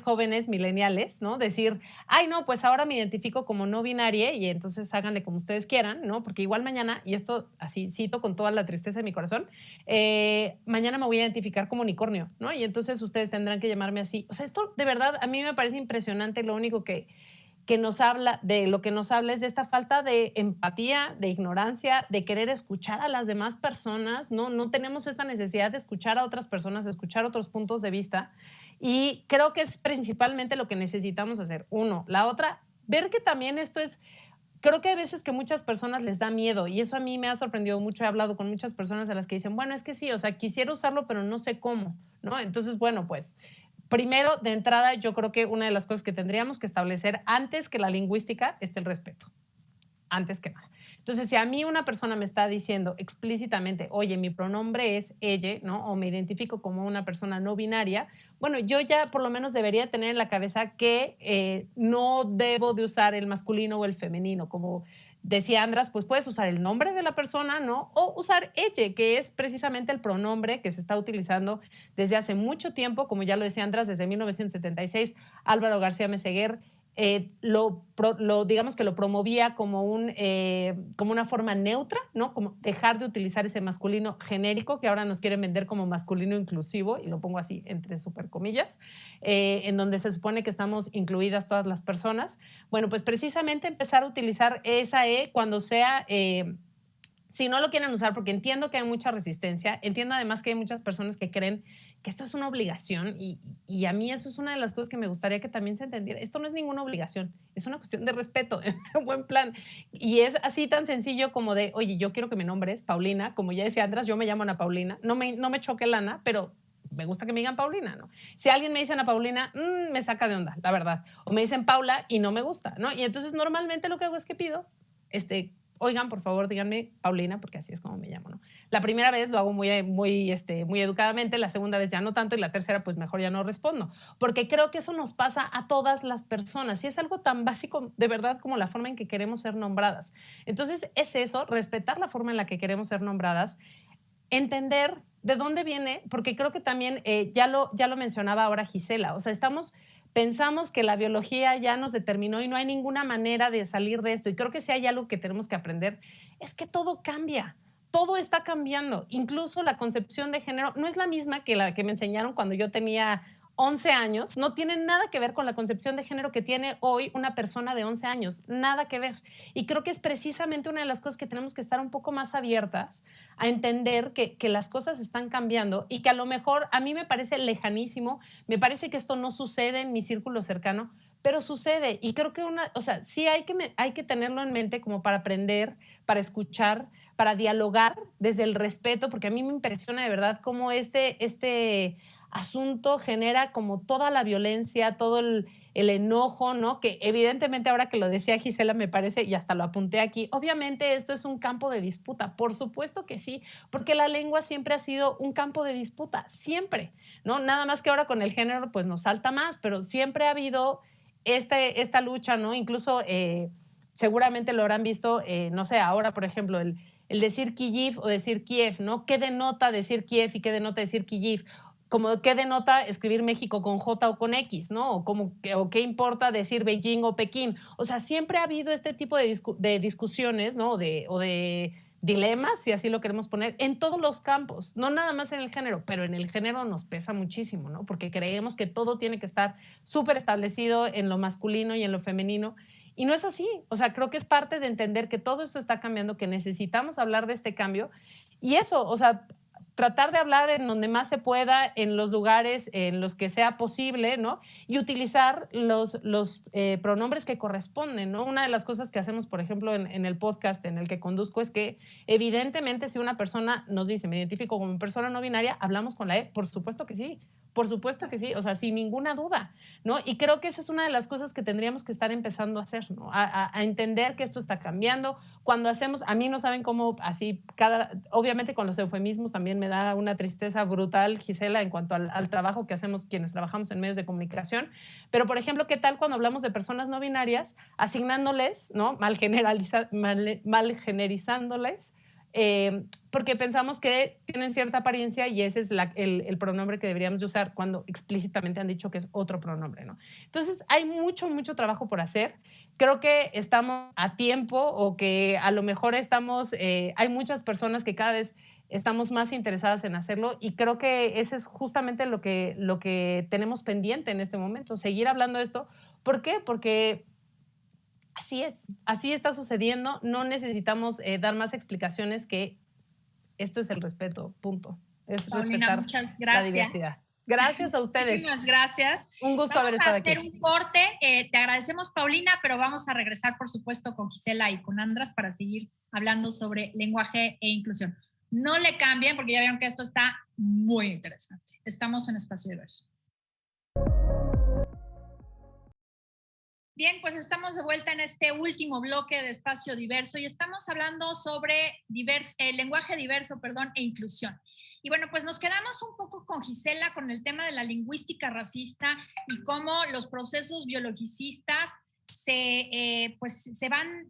B: jóvenes millennials, ¿no? Decir, ay, no, pues ahora me identifico como no binaria y entonces háganle como ustedes quieran, ¿no? Porque igual mañana, y esto así cito con toda la tristeza de mi corazón, mañana me voy a identificar como unicornio, ¿no? Y entonces ustedes tendrán que llamarme así. O sea, esto de verdad a mí me parece impresionante. Lo único que nos habla, de lo que nos habla es de esta falta de empatía, de ignorancia, de querer escuchar a las demás personas, ¿no? No tenemos esta necesidad de escuchar a otras personas, de escuchar otros puntos de vista y creo que es principalmente lo que necesitamos hacer. Uno. La otra, ver que también esto es... Creo que hay veces que muchas personas les da miedo y eso a mí me ha sorprendido mucho. He hablado con muchas personas a las que dicen, bueno, es que sí, o sea, quisiera usarlo, pero no sé cómo, ¿no? Entonces, bueno, pues primero, de entrada, yo creo que una de las cosas que tendríamos que establecer antes que la lingüística es el respeto. Antes que nada. Entonces, si a mí una persona me está diciendo explícitamente, oye, mi pronombre es ella, ¿no? O me identifico como una persona no binaria, bueno, yo ya por lo menos debería tener en la cabeza que no debo de usar el masculino o el femenino. Como decía Andras, pues puedes usar el nombre de la persona, ¿no? O usar ella, que es precisamente el pronombre que se está utilizando desde hace mucho tiempo, como ya lo decía Andras, desde 1976, Álvaro García Meseguer digamos que lo promovía como una forma neutra, ¿no? Como dejar de utilizar ese masculino genérico que ahora nos quieren vender como masculino inclusivo, y lo pongo así entre super comillas, en donde se supone que estamos incluidas todas las personas. Bueno, pues precisamente empezar a utilizar esa cuando sea... si no lo quieren usar, porque entiendo que hay mucha resistencia, entiendo además que hay muchas personas que creen que esto es una obligación, y a mí eso es una de las cosas que me gustaría que también se entendiera. Esto no es ninguna obligación, es una cuestión de respeto, en buen plan. Y es así tan sencillo como de, oye, yo quiero que me nombres Paulina, como ya decía András, yo me llamo Ana Paulina, no me choque Lana, pero me gusta que me digan Paulina, ¿no? Si alguien me dice Ana Paulina, me saca de onda, la verdad. O me dicen Paula y no me gusta, ¿no? Y entonces normalmente lo que hago es que pido, oigan, por favor, díganme Paulina, porque así es como me llamo, ¿no? La primera vez lo hago muy educadamente, la segunda vez ya no tanto, y la tercera pues mejor ya no respondo, porque creo que eso nos pasa a todas las personas, y es algo tan básico de verdad como la forma en que queremos ser nombradas. Entonces es eso, respetar la forma en la que queremos ser nombradas, entender de dónde viene, porque creo que también, ya lo mencionaba ahora Gisela, o sea, pensamos que la biología ya nos determinó y no hay ninguna manera de salir de esto. Y creo que si hay algo que tenemos que aprender es que todo cambia, todo está cambiando. Incluso la concepción de género no es la misma que la que me enseñaron cuando yo tenía 11 años, no tiene nada que ver con la concepción de género que tiene hoy una persona de 11 años, nada que ver. Y creo que es precisamente una de las cosas que tenemos que estar un poco más abiertas a entender que las cosas están cambiando, y que a lo mejor a mí me parece lejanísimo, me parece que esto no sucede en mi círculo cercano, pero sucede. Y creo que sí hay que tenerlo en mente como para aprender, para escuchar, para dialogar desde el respeto, porque a mí me impresiona de verdad cómo este asunto genera como toda la violencia, todo el enojo, ¿no? Que evidentemente ahora que lo decía Gisela me parece, y hasta lo apunté aquí, obviamente esto es un campo de disputa, por supuesto que sí, porque la lengua siempre ha sido un campo de disputa, siempre, ¿no? Nada más que ahora con el género pues nos salta más, pero siempre ha habido esta lucha, ¿no? Incluso seguramente lo habrán visto, no sé, ahora por ejemplo el decir Kyiv o decir Kiev, ¿no? ¿Qué denota decir Kiev y qué denota decir Kyiv? Como qué denota escribir México con J o con X, ¿no? O qué importa decir Beijing o Pekín. O sea, siempre ha habido este tipo de discusiones, ¿no? O de dilemas, si así lo queremos poner, en todos los campos, no nada más en el género, pero en el género nos pesa muchísimo, ¿no? Porque creemos que todo tiene que estar súper establecido en lo masculino y en lo femenino. Y no es así. O sea, creo que es parte de entender que todo esto está cambiando, que necesitamos hablar de este cambio. Y eso, o sea, tratar de hablar en donde más se pueda, en los lugares en los que sea posible, ¿no? Y utilizar los pronombres que corresponden, ¿no? Una de las cosas que hacemos, por ejemplo, en el podcast en el que conduzco es que, evidentemente, si una persona nos dice, me identifico como persona no binaria, hablamos con la por supuesto que sí. Por supuesto que sí, o sea, sin ninguna duda, ¿no? Y creo que esa es una de las cosas que tendríamos que estar empezando a hacer, ¿no? A entender que esto está cambiando. Cuando hacemos, a mí no saben cómo, así, obviamente con los eufemismos también me da una tristeza brutal, Gisela, en cuanto al trabajo que hacemos quienes trabajamos en medios de comunicación. Pero, por ejemplo, ¿qué tal cuando hablamos de personas no binarias, asignándoles, ¿no? Mal generizándoles, porque pensamos que tienen cierta apariencia y ese es el pronombre que deberíamos usar cuando explícitamente han dicho que es otro pronombre, ¿no? Entonces, hay mucho, mucho trabajo por hacer. Creo que estamos a tiempo, o que a lo mejor hay muchas personas que cada vez estamos más interesadas en hacerlo, y creo que ese es justamente lo que tenemos pendiente en este momento, seguir hablando de esto. ¿Por qué? Porque así es, así está sucediendo. No necesitamos dar más explicaciones que esto es el respeto, punto. Es
A: Paulina,
B: respetar
A: muchas
B: la
A: gracias.
B: diversidad. Gracias a ustedes.
A: Muchísimas gracias.
B: Un gusto haber estado aquí.
A: Vamos a hacer un corte. Te agradecemos, Paulina, pero vamos a regresar, por supuesto, con Gisela y con András para seguir hablando sobre lenguaje e inclusión. No le cambien, porque ya vieron que esto está muy interesante. Estamos en Espacio Diverso. Bien, pues estamos de vuelta en este último bloque de Espacio Diverso y estamos hablando sobre lenguaje diverso, e inclusión. Y bueno, pues nos quedamos un poco con Gisela con el tema de la lingüística racista y cómo los procesos biologicistas se van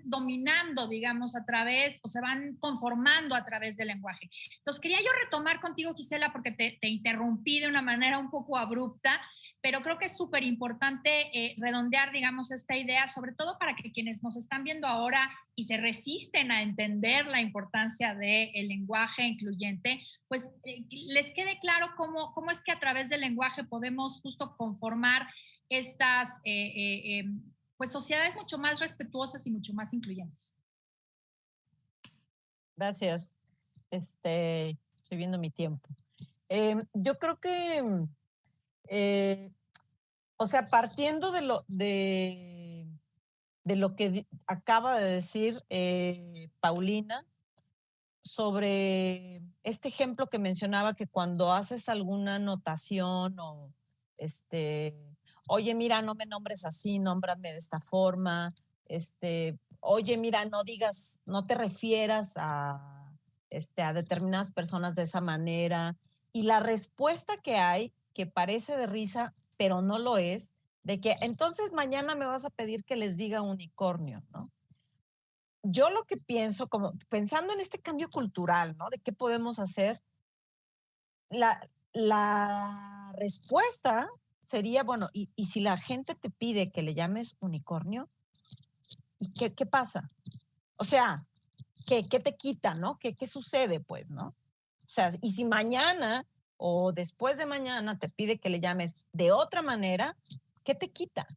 A: dominando, digamos, o se van conformando a través del lenguaje. Entonces, quería yo retomar contigo, Gisela, porque te interrumpí de una manera un poco abrupta, pero creo que es súper importante redondear, digamos, esta idea, sobre todo para que quienes nos están viendo ahora y se resisten a entender la importancia del lenguaje incluyente, pues les quede claro cómo es que a través del lenguaje podemos justo conformar estas pues sociedades mucho más respetuosas y mucho más incluyentes.
C: Gracias. Estoy viendo mi tiempo. Yo creo que, o sea, partiendo de lo que acaba de decir Paulina sobre este ejemplo que mencionaba, que cuando haces alguna anotación o oye, mira, no me nombres así, nómbrame de esta forma, oye, mira, no digas, no te refieras a determinadas personas de esa manera. Y la respuesta que hay, que parece de risa, pero no lo es, de que entonces mañana me vas a pedir que les diga unicornio, ¿no? Yo lo que pienso, como pensando en este cambio cultural, ¿no? De qué podemos hacer, la respuesta sería, bueno, y si la gente te pide que le llames unicornio, ¿y qué pasa? O sea, ¿qué te quita, no? ¿Qué sucede, pues, no? O sea, y si mañana o después de mañana te pide que le llames de otra manera, ¿qué te quita?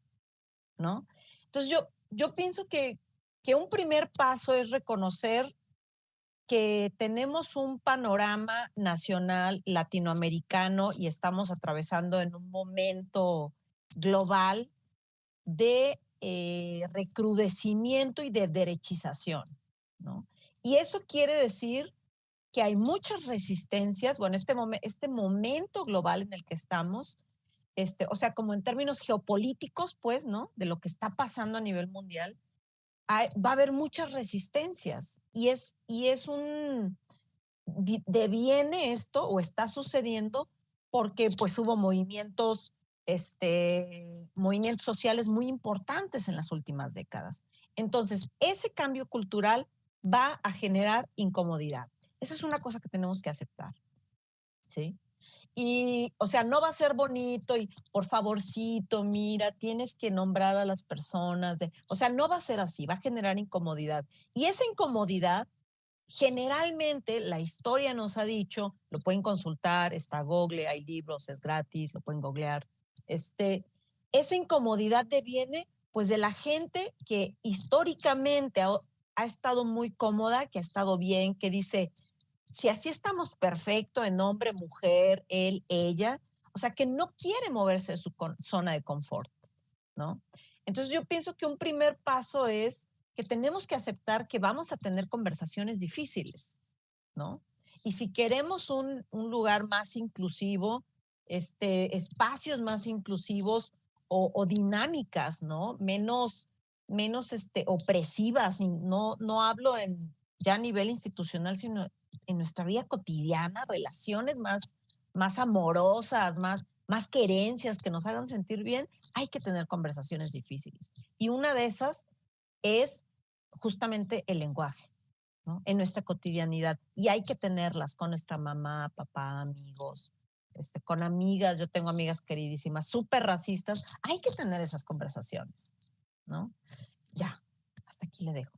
C: ¿No? Entonces yo pienso que un primer paso es reconocer que tenemos un panorama nacional latinoamericano y estamos atravesando en un momento global de recrudecimiento y de derechización, ¿no? Y eso quiere decir que hay muchas resistencias, bueno, este momento global en el que estamos, o sea, como en términos geopolíticos, pues, ¿no? De lo que está pasando a nivel mundial, va a haber muchas resistencias deviene esto o está sucediendo porque pues hubo movimientos sociales muy importantes en las últimas décadas. Entonces, ese cambio cultural va a generar incomodidad. Esa es una cosa que tenemos que aceptar, ¿sí? Y, o sea, no va a ser bonito y por favorcito, mira, tienes que nombrar a las personas. O sea, no va a ser así, va a generar incomodidad. Y esa incomodidad, generalmente, la historia nos ha dicho, lo pueden consultar, está Google, hay libros, es gratis, lo pueden googlear. Esa incomodidad deviene, pues, de la gente que históricamente ha estado muy cómoda, que ha estado bien, que dice, si así estamos perfecto en hombre, mujer, él, ella, o sea, que no quiere moverse de su zona de confort, ¿no? Entonces yo pienso que un primer paso es que tenemos que aceptar que vamos a tener conversaciones difíciles, ¿no? Y si queremos un lugar más inclusivo, espacios más inclusivos o dinámicas, ¿no? Menos opresivas, no hablo ya a nivel institucional, sino en nuestra vida cotidiana, relaciones más amorosas, más querencias que nos hagan sentir bien, hay que tener conversaciones difíciles. Y una de esas es justamente el lenguaje, ¿no? En nuestra cotidianidad. Y hay que tenerlas con nuestra mamá, papá, amigos, con amigas. Yo tengo amigas queridísimas, súper racistas. Hay que tener esas conversaciones, ¿no? Ya, hasta aquí le dejo.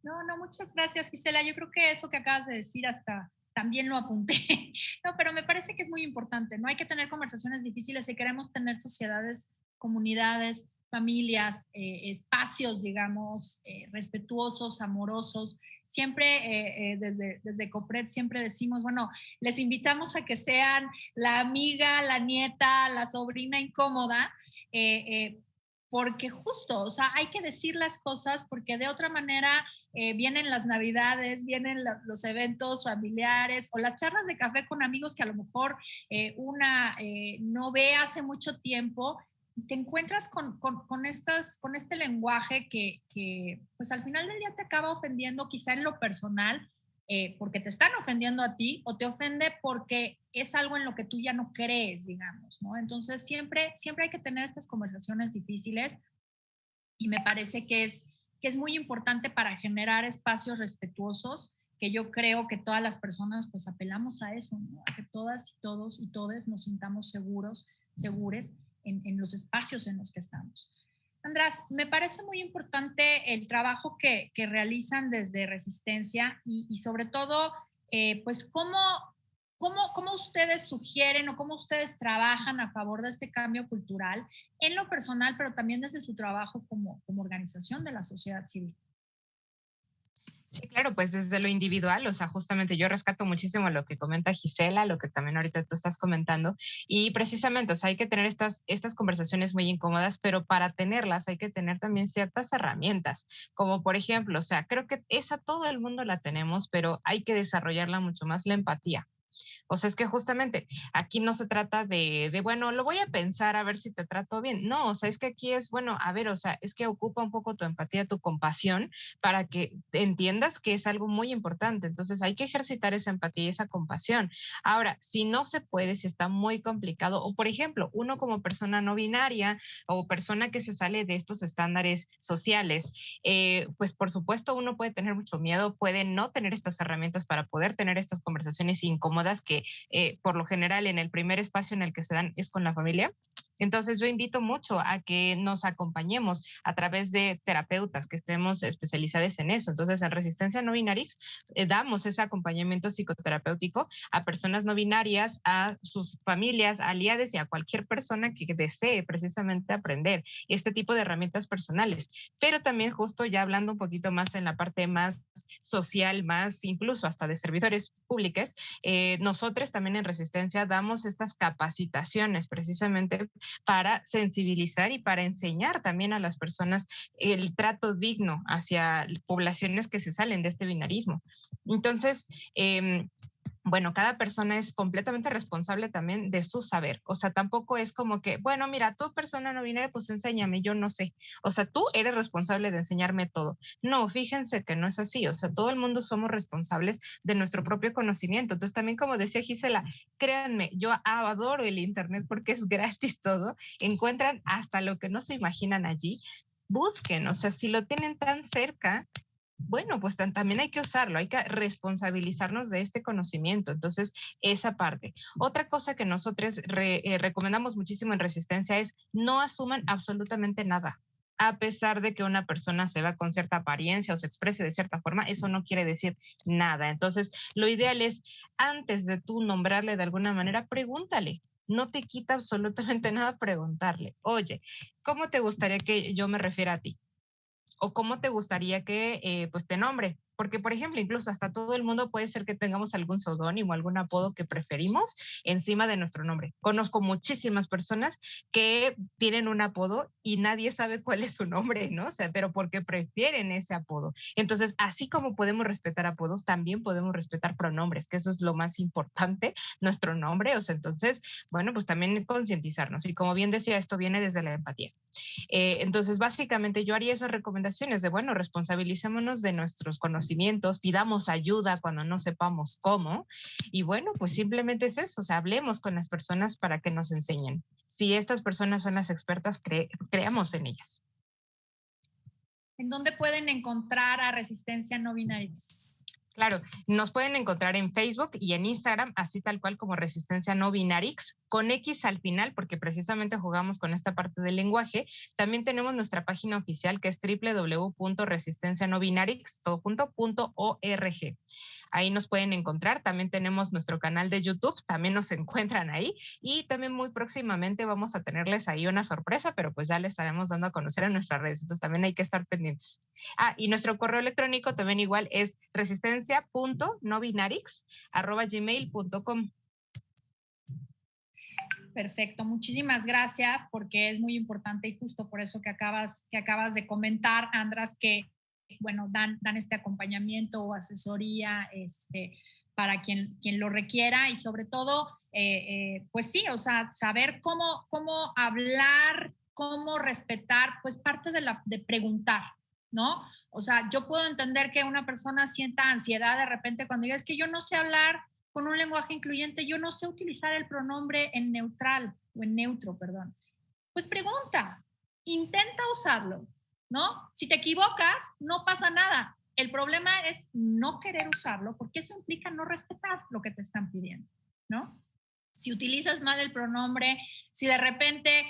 A: No, muchas gracias, Gisela. Yo creo que eso que acabas de decir hasta también lo apunté. No, pero me parece que es muy importante, ¿no? Hay que tener conversaciones difíciles si queremos tener sociedades, comunidades, familias, espacios, digamos, respetuosos, amorosos. Siempre desde Copred siempre decimos, bueno, les invitamos a que sean la amiga, la nieta, la sobrina incómoda, porque justo, o sea, hay que decir las cosas porque de otra manera vienen las navidades, vienen los eventos familiares o las charlas de café con amigos que a lo mejor una no ve hace mucho tiempo. Te encuentras con este lenguaje que pues al final del día te acaba ofendiendo quizá en lo personal, porque te están ofendiendo a ti o te ofende porque es algo en lo que tú ya no crees, digamos, ¿no? Entonces siempre hay que tener estas conversaciones difíciles y me parece que es muy importante para generar espacios respetuosos que yo creo que todas las personas pues apelamos a eso, ¿no? A que todas y todos y todes nos sintamos segures en los espacios en los que estamos. András, me parece muy importante el trabajo que realizan desde Resistencia y sobre todo, pues, ¿cómo ustedes sugieren o cómo ustedes trabajan a favor de este cambio cultural en lo personal, pero también desde su trabajo como organización de la sociedad civil?
D: Sí, claro, pues desde lo individual, o sea, justamente yo rescato muchísimo lo que comenta Gisela, lo que también ahorita tú estás comentando, y precisamente, o sea, hay que tener estas conversaciones muy incómodas, pero para tenerlas hay que tener también ciertas herramientas, como por ejemplo, o sea, creo que esa todo el mundo la tenemos, pero hay que desarrollarla mucho más, la empatía. O sea, es que justamente aquí no se trata bueno, lo voy a pensar a ver si te trato bien. No, o sea, es que aquí es, bueno, a ver, o sea, es que ocupa un poco tu empatía, tu compasión, para que entiendas que es algo muy importante. Entonces hay que ejercitar esa empatía y esa compasión. Ahora, si no se puede, si está muy complicado, o por ejemplo, uno como persona no binaria o persona que se sale de estos estándares sociales, pues por supuesto uno puede tener mucho miedo, puede no tener estas herramientas para poder tener estas conversaciones incómodas que por lo general en el primer espacio en el que se dan es con la familia. Entonces yo invito mucho a que nos acompañemos a través de terapeutas que estemos especializados en eso. Entonces en Resistencia No Binarix damos ese acompañamiento psicoterapéutico a personas no binarias, a sus familias, aliados y a cualquier persona que desee precisamente aprender este tipo de herramientas personales. Pero también justo ya hablando un poquito más en la parte más social, más incluso hasta de servidores públicos, nosotros también en Resistencia damos estas capacitaciones precisamente para sensibilizar y para enseñar también a las personas el trato digno hacia poblaciones que se salen de este binarismo. Entonces, bueno, cada persona es completamente responsable también de su saber. O sea, tampoco es como que, bueno, mira, tú persona no binaria, pues enséñame, yo no sé. O sea, tú eres responsable de enseñarme todo. No, fíjense que no es así. O sea, todo el mundo somos responsables de nuestro propio conocimiento. Entonces, también como decía Gisela, créanme, yo adoro el Internet porque es gratis todo. Encuentran hasta lo que no se imaginan allí. Busquen, o sea, si lo tienen tan cerca, bueno, pues también hay que usarlo, hay que responsabilizarnos de este conocimiento. Entonces, esa parte. Otra cosa que nosotros recomendamos muchísimo en Resistencia es no asuman absolutamente nada. A pesar de que una persona se vea con cierta apariencia o se exprese de cierta forma, eso no quiere decir nada. Entonces, lo ideal es, antes de tú nombrarle de alguna manera, pregúntale. No te quita absolutamente nada preguntarle. Oye, ¿cómo te gustaría que yo me refiera a ti? O cómo te gustaría que pues te nombre. Porque, por ejemplo, incluso hasta todo el mundo puede ser que tengamos algún seudónimo, algún apodo que preferimos encima de nuestro nombre. Conozco muchísimas personas que tienen un apodo y nadie sabe cuál es su nombre, ¿no? O sea, pero porque prefieren ese apodo. Entonces, así como podemos respetar apodos, también podemos respetar pronombres, que eso es lo más importante, nuestro nombre. O sea, entonces, bueno, pues también concientizarnos. Y como bien decía, esto viene desde la empatía. Entonces, básicamente yo haría esas recomendaciones de, bueno, responsabilicémonos de nuestros conocimientos, pidamos ayuda cuando no sepamos cómo, y bueno, pues simplemente es eso, o sea, hablemos con las personas para que nos enseñen. Si estas personas son las expertas, creamos en ellas.
A: ¿En dónde pueden encontrar a Resistencia No Binarix?
D: Claro, nos pueden encontrar en Facebook y en Instagram, así tal cual como Resistencia No Binarix, con X al final, porque precisamente jugamos con esta parte del lenguaje. También tenemos nuestra página oficial que es www.resistencianobinarix.org. Ahí nos pueden encontrar. También tenemos nuestro canal de YouTube, también nos encuentran ahí. Y también muy próximamente vamos a tenerles ahí una sorpresa, pero pues ya les estaremos dando a conocer en nuestras redes. Entonces también hay que estar pendientes. Y nuestro correo electrónico también igual es resistencia.nobinarix@gmail.com.
A: Perfecto, muchísimas gracias porque es muy importante y justo por eso que acabas de comentar, András, que bueno, dan este acompañamiento o asesoría para quien lo requiera y sobre todo, pues sí, o sea, saber cómo hablar, cómo respetar, pues parte de preguntar, ¿no? O sea, yo puedo entender que una persona sienta ansiedad de repente cuando diga, es que yo no sé hablar con un lenguaje incluyente, yo no sé utilizar el pronombre en neutral o en neutro, perdón. Pues pregunta, intenta usarlo, ¿no? Si te equivocas, no pasa nada. El problema es no querer usarlo, porque eso implica no respetar lo que te están pidiendo, ¿no? Si utilizas mal el pronombre, si de repente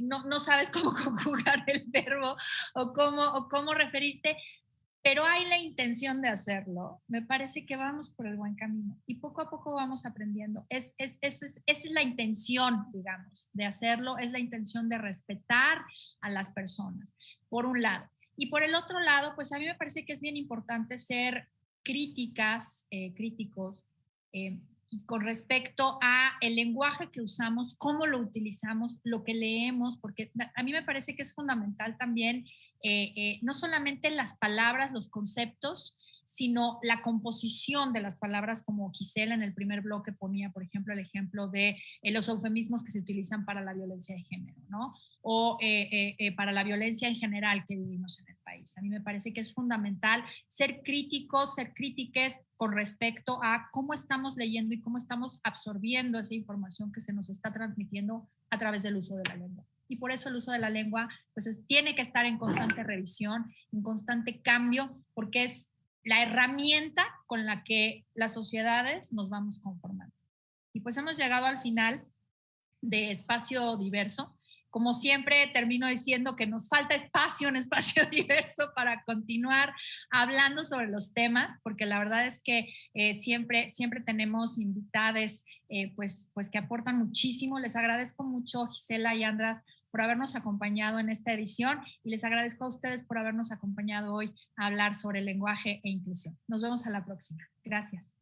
A: no sabes cómo conjugar el verbo o cómo referirte, pero hay la intención de hacerlo, me parece que vamos por el buen camino y poco a poco vamos aprendiendo. Esa es la intención, digamos, de hacerlo, es la intención de respetar a las personas, por un lado. Y por el otro lado, pues a mí me parece que es bien importante ser críticos, y con respecto a el lenguaje que usamos, cómo lo utilizamos, lo que leemos, porque a mí me parece que es fundamental también no solamente las palabras, los conceptos, sino la composición de las palabras, como Gisela en el primer bloque ponía, por ejemplo, el ejemplo de los eufemismos que se utilizan para la violencia de género, ¿no? O para la violencia en general que vivimos en el país. A mí me parece que es fundamental ser críticos, ser crítiques con respecto a cómo estamos leyendo y cómo estamos absorbiendo esa información que se nos está transmitiendo a través del uso de la lengua. Y por eso el uso de la lengua pues tiene que estar en constante revisión, en constante cambio, porque es la herramienta con la que las sociedades nos vamos conformando. Y pues hemos llegado al final de Espacio Diverso. Como siempre, termino diciendo que nos falta espacio en Espacio Diverso para continuar hablando sobre los temas, porque la verdad es que siempre tenemos invitades pues que aportan muchísimo. Les agradezco mucho, Gisela y András, por habernos acompañado en esta edición y les agradezco a ustedes por habernos acompañado hoy a hablar sobre lenguaje e inclusión. Nos vemos a la próxima. Gracias.